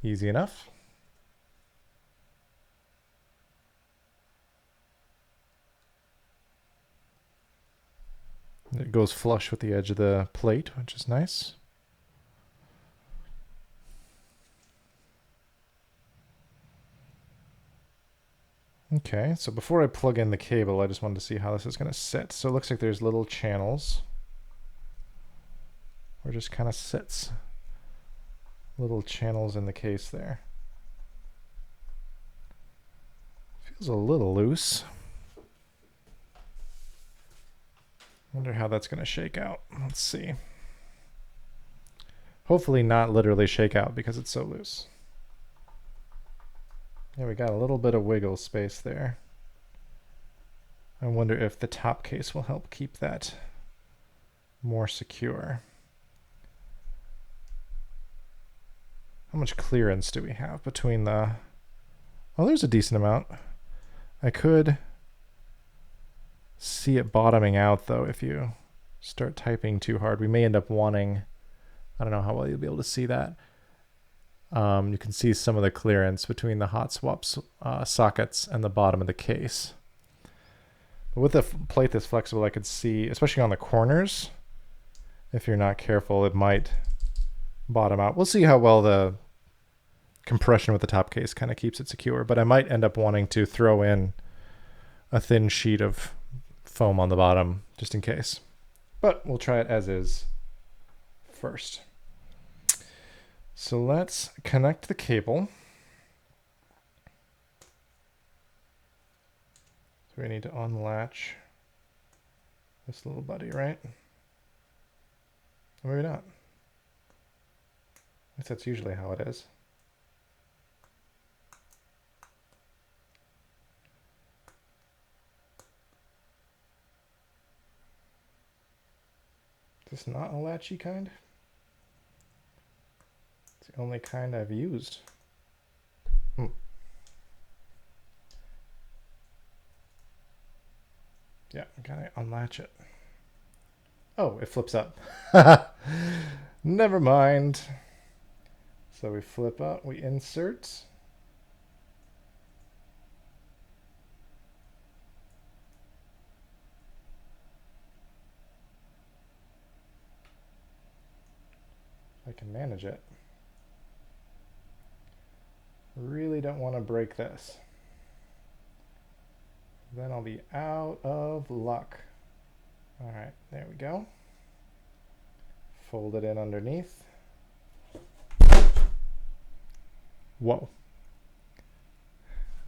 Easy enough. It goes flush with the edge of the plate, which is nice. Okay, so before I plug in the cable, I just wanted to see how this is going to sit. So it looks like there's little channels where it just kind of sits. Little channels in the case there. Feels a little loose. Wonder how that's going to shake out. Let's see. Hopefully not literally shake out because it's so loose. Yeah, we got a little bit of wiggle space there. I wonder if the top case will help keep that more secure. How much clearance do we have between the... Oh, there's a decent amount. I could see it bottoming out, though, if you start typing too hard. We may end up wanting... I don't know how well you'll be able to see that. You can see some of the clearance between the hot swaps sockets and the bottom of the case. But with a plate that's flexible, I could see, especially on the corners, if you're not careful, it might bottom out. We'll see how well the compression with the top case kind of keeps it secure, but I might end up wanting to throw in a thin sheet of foam on the bottom just in case. But we'll try it as is first. So let's connect the cable. So we need to unlatch this little buddy, right? Or maybe not. I guess that's usually how it is. Is this not a latchy kind? It's the only kind I've used. Yeah, gotta unlatch it. Oh, it flips up. Never mind. So we flip up, we insert. I can manage it. Really don't want to break this. Then I'll be out of luck. All right, there we go. Fold it in underneath. Whoa.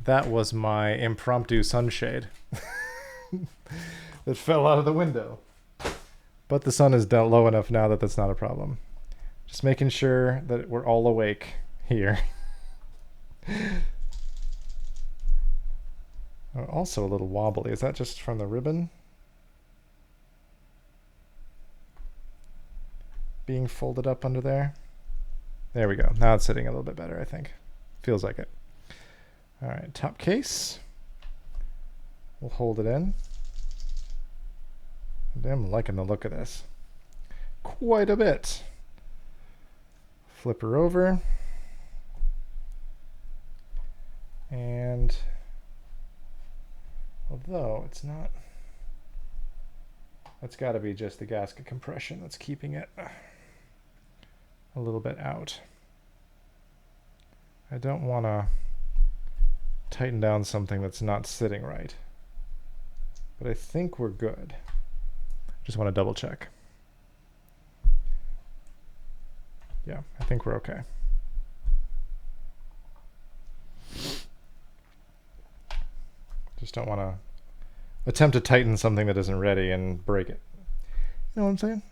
That was my impromptu sunshade that fell out of the window. But the sun is down low enough now that that's not a problem. Just making sure that we're all awake here. Also a little wobbly. Is that just from the ribbon being folded up under there? There we go. Now it's sitting a little bit better, I think. Feels like it. All right, top case. We'll hold it in. I'm liking the look of this. Quite a bit. Flip her over. And although it's not, that's got to be just the gasket compression that's keeping it a little bit out. I don't want to tighten down something that's not sitting right, but I think we're good. Just want to double check. Yeah, I think we're okay. Just don't want to attempt to tighten something that isn't ready and break it. You know what I'm saying?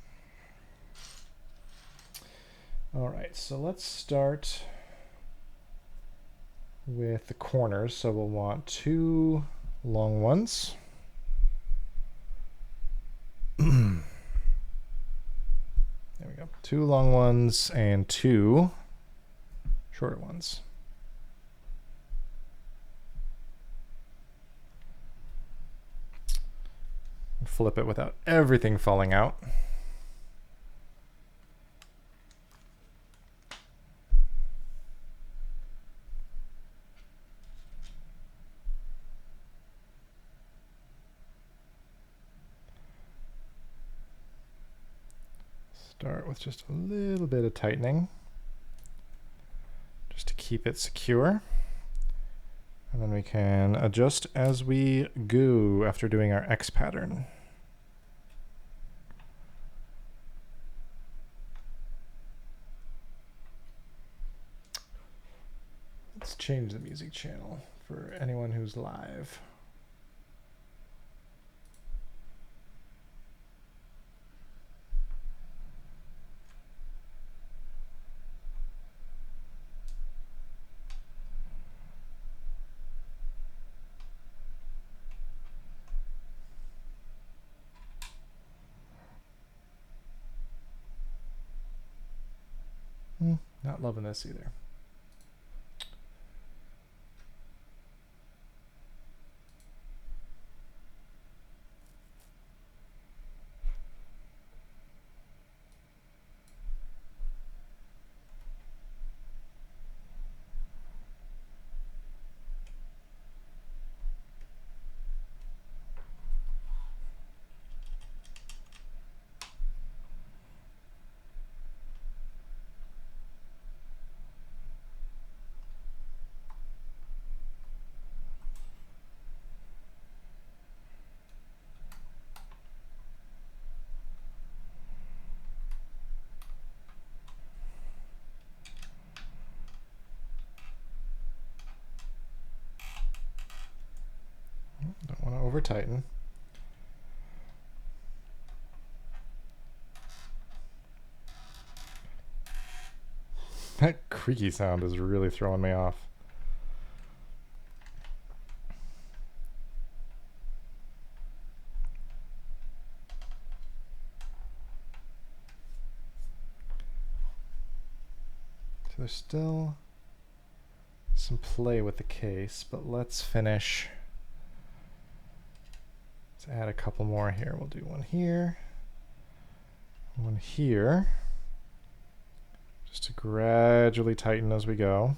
All right, so let's start with the corners. So we'll want 2 long ones. There we go. 2 long ones and 2 shorter ones. Flip it without everything falling out. Start with just a little bit of tightening, just to keep it secure. And then we can adjust as we go after doing our X pattern. Let's change the music channel for anyone who's live. Not loving this either. Don't want to over tighten. That creaky sound is really throwing me off. So there's still some play with the case, but let's finish. Let's add a couple more here. We'll do one here, one here, just to gradually tighten as we go.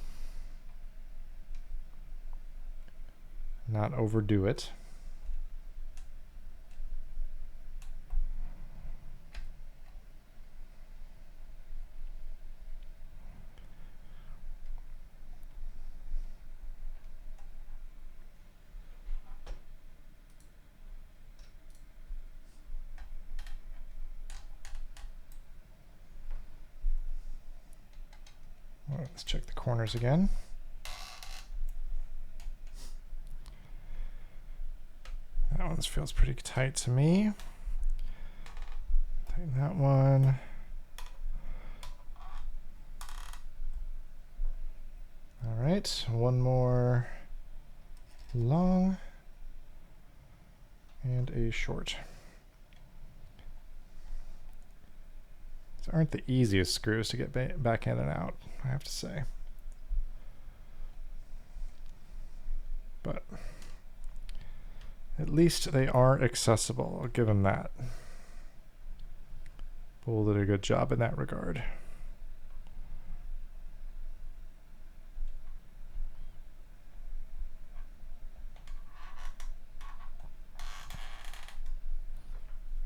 Not overdo it. Let's check the corners again. That one feels pretty tight to me. Tighten that one. All right, one more long and a short. These aren't the easiest screws to get back in and out, I have to say. But at least they are accessible. I'll give them that. Bull did a good job in that regard.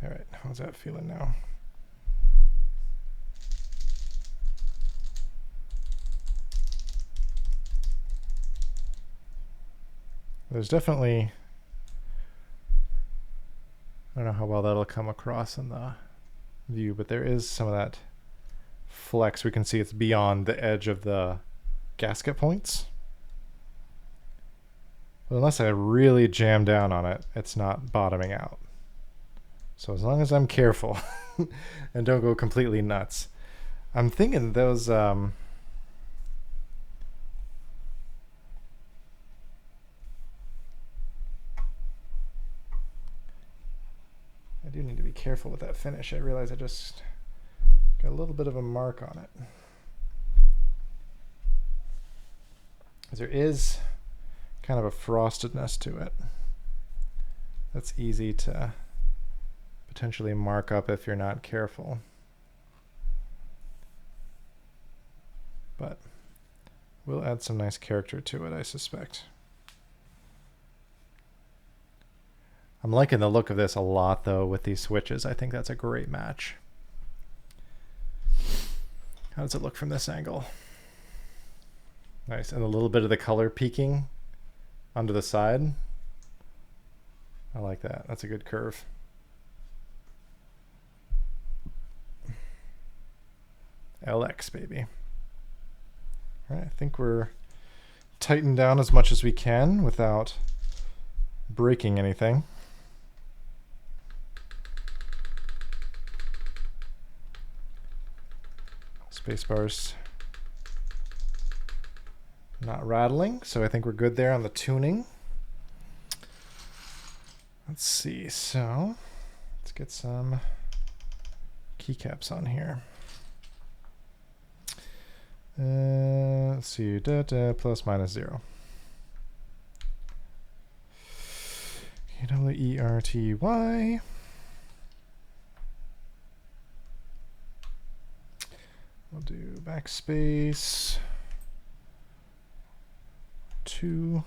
All right, how's that feeling now? There's definitely, I don't know how well that'll come across in the view, but there is some of that flex. We can see it's beyond the edge of the gasket points. But unless I really jam down on it, it's not bottoming out. So as long as I'm careful and don't go completely nuts. I'm thinking those I do need to be careful with that finish. I realize I just got a little bit of a mark on it. There is kind of a frostedness to it. That's easy to potentially mark up if you're not careful. But we'll add some nice character to it, I suspect. I'm liking the look of this a lot, though, with these switches. I think that's a great match. How does it look from this angle? Nice, and a little bit of the color peeking onto the side. I like that. That's a good curve. LX, baby. All right, I think we're tightened down as much as we can without breaking anything. Spacebar's not rattling, so I think we're good there on the tuning. Let's see, so let's get some keycaps on here. Let's see, plus minus 0. KWERTY. We'll do backspace 2. You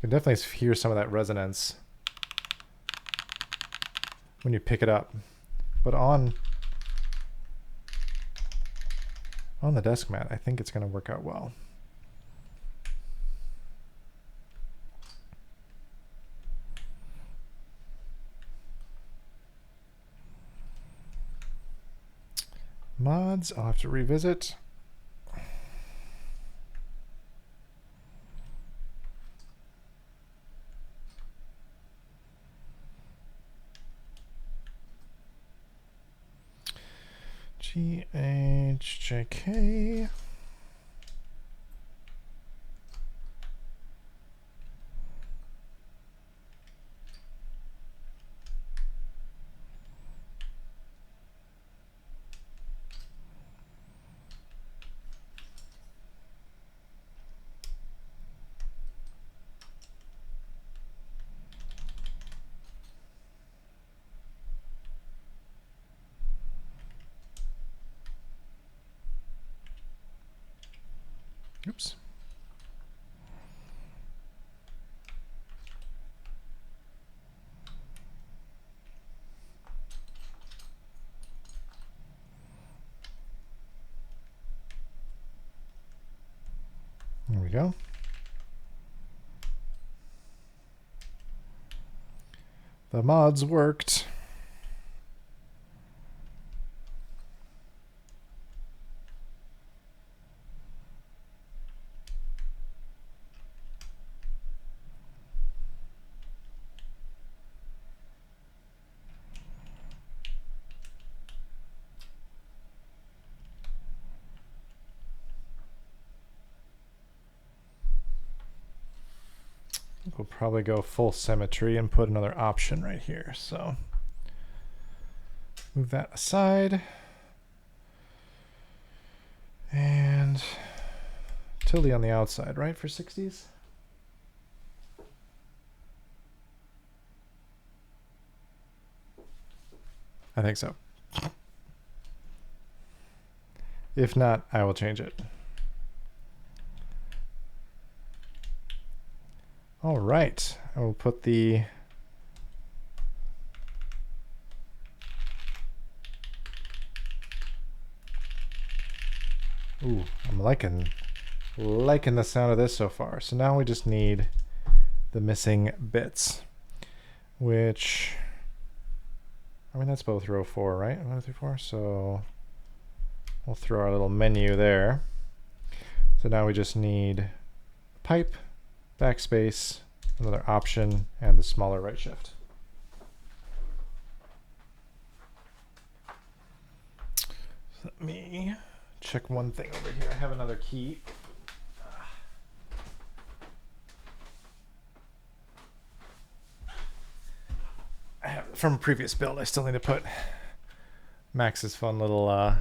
can definitely hear some of that resonance when you pick it up, but on the desk mat, I think it's going to work out well. Mods, I'll have to revisit. GHJK. Oops. There we go. The mods worked. We'll probably go full symmetry and put another option right here. So move that aside. And tilde on the outside, right, for 60s? I think so. If not, I will change it. All right, I will put the ooh, I'm liking the sound of this so far. So now we just need the missing bits, which I mean that's both row 4, right? 1, 2, 3, 4. So we'll throw our little menu there. So now we just need pipe, backspace, another option, and the smaller right shift. So let me check one thing over here. I have another key. I have from a previous build. I still need to put Max's fun little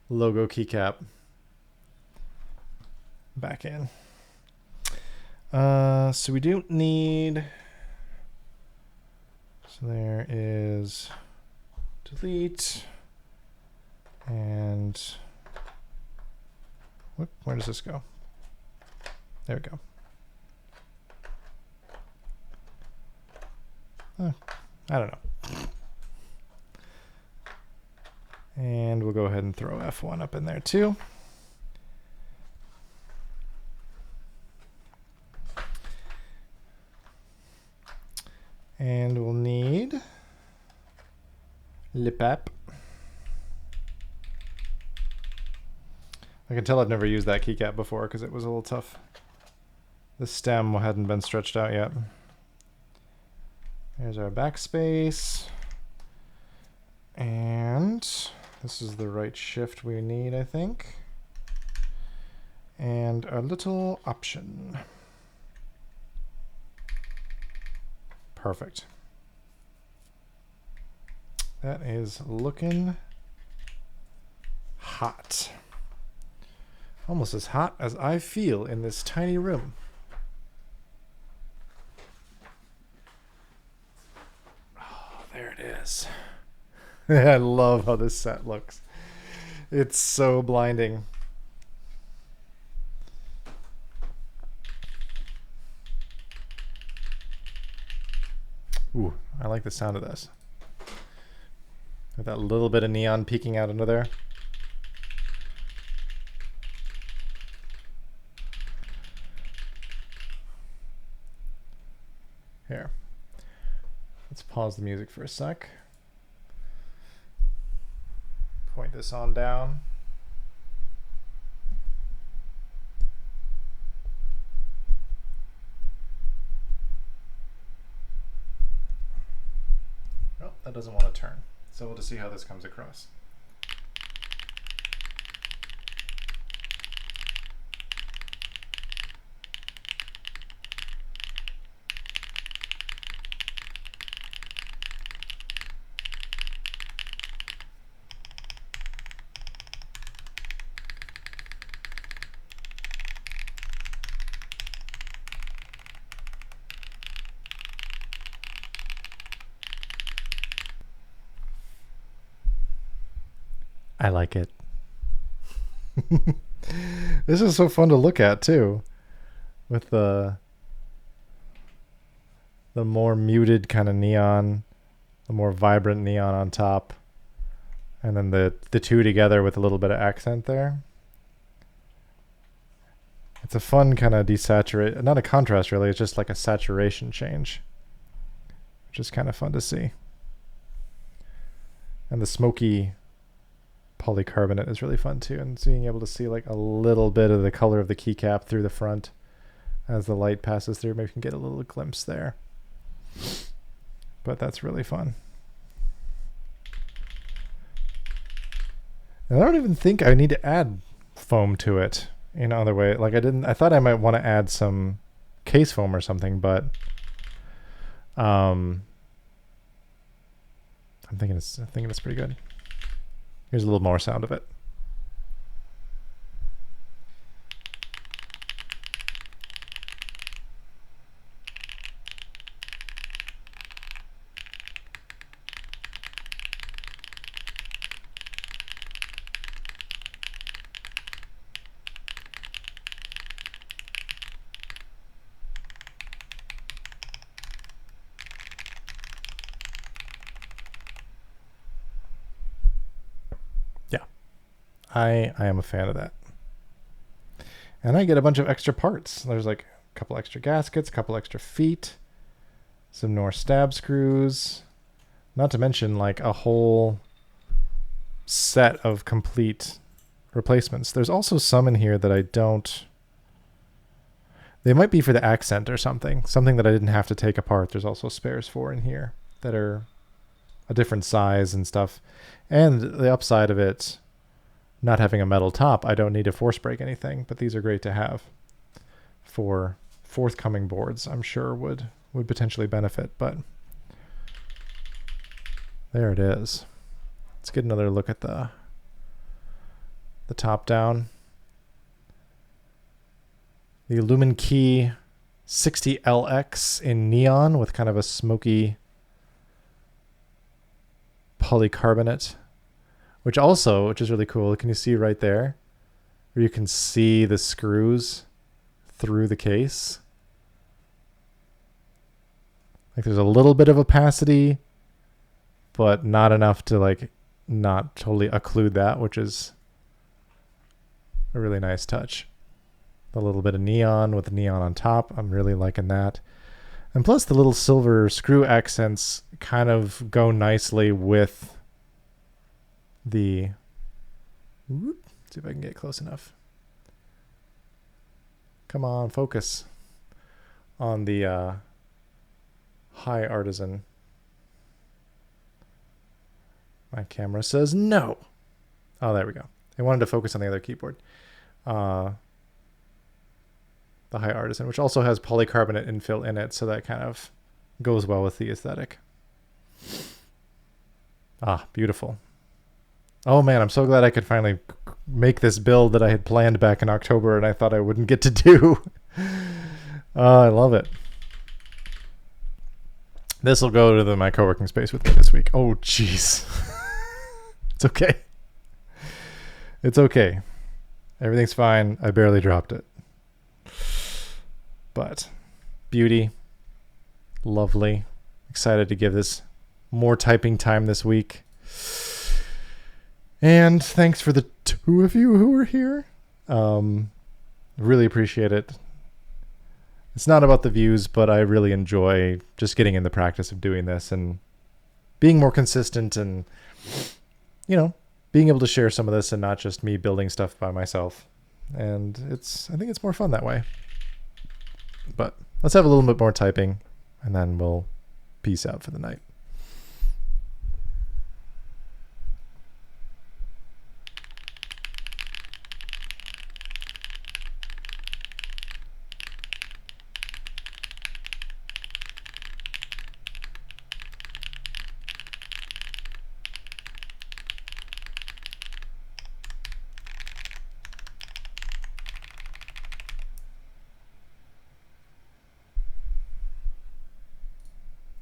logo keycap back in. So we don't need, so there is delete and whoop, where does this go? There we go. I don't know. And we'll go ahead and throw F1 up in there too. And we'll need lip app. I can tell I've never used that keycap before because it was a little tough. The stem hadn't been stretched out yet. There's our backspace. And this is the right shift we need, I think. and a little option. Perfect. That is looking hot. Almost as hot as I feel in this tiny room. Oh, there it is. I love how this set looks. It's so blinding. Ooh, I like the sound of this. With that little bit of neon peeking out under there. Here. Let's pause the music for a sec. Point this on down. Oh, that doesn't want to turn. So we'll just see how this comes across. I like it. This is so fun to look at too, with the more muted kind of neon, the more vibrant neon on top, and then the two together with a little bit of accent there. It's a fun kind of desaturate, not a contrast really, it's just like a saturation change, which is kind of fun to see. And the smoky polycarbonate is really fun too, and being able to see like a little bit of the color of the keycap through the front as the light passes through. Maybe you can get a little glimpse there, but that's really fun. And I don't even think I need to add foam to it in other way. Like I thought I might want to add some case foam or something, but I'm thinking it's pretty good. Here's a little more sound of it. I am a fan of that. And I get a bunch of extra parts. There's like a couple extra gaskets, a couple extra feet, some more stab screws, not to mention like a whole set of complete replacements. There's also some in here that I don't... They might be for the accent or something that I didn't have to take apart. There's also spares for in here that are a different size and stuff. And the upside of it, not having a metal top, I don't need to force break anything, but these are great to have for forthcoming boards. I'm sure would potentially benefit, but there it is. Let's get another look at the top down. The Luminkey 60 LX in neon with kind of a smoky polycarbonate. Which is really cool. Can you see right there? Where you can see the screws through the case. Like there's a little bit of opacity, but not enough to like not totally occlude that, which is a really nice touch. A little bit of neon with the neon on top. I'm really liking that. And plus the little silver screw accents kind of go nicely with the... Whoop, see if I can get close enough. Come on, focus on the Hi Artisan. My camera says no. Oh, there we go. I wanted to focus on the other keyboard. the High Artisan, which also has polycarbonate infill in it, so that kind of goes well with the aesthetic. Ah, beautiful. Oh man, I'm so glad I could finally make this build that I had planned back in October and I thought I wouldn't get to do. I love it. This will go to my co-working space with me this week. Oh, jeez. It's okay. It's okay. Everything's fine. I barely dropped it. But beauty. Lovely. Excited to give this more typing time this week. And thanks for the 2 of you who are here. Really appreciate it. It's not about the views, but I really enjoy just getting in the practice of doing this and being more consistent and, you know, being able to share some of this and not just me building stuff by myself. And I think it's more fun that way. But let's have a little bit more typing and then we'll peace out for the night.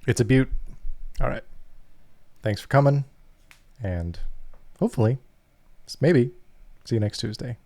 It's a beaut. All right. Thanks for coming. And hopefully, maybe, see you next Tuesday.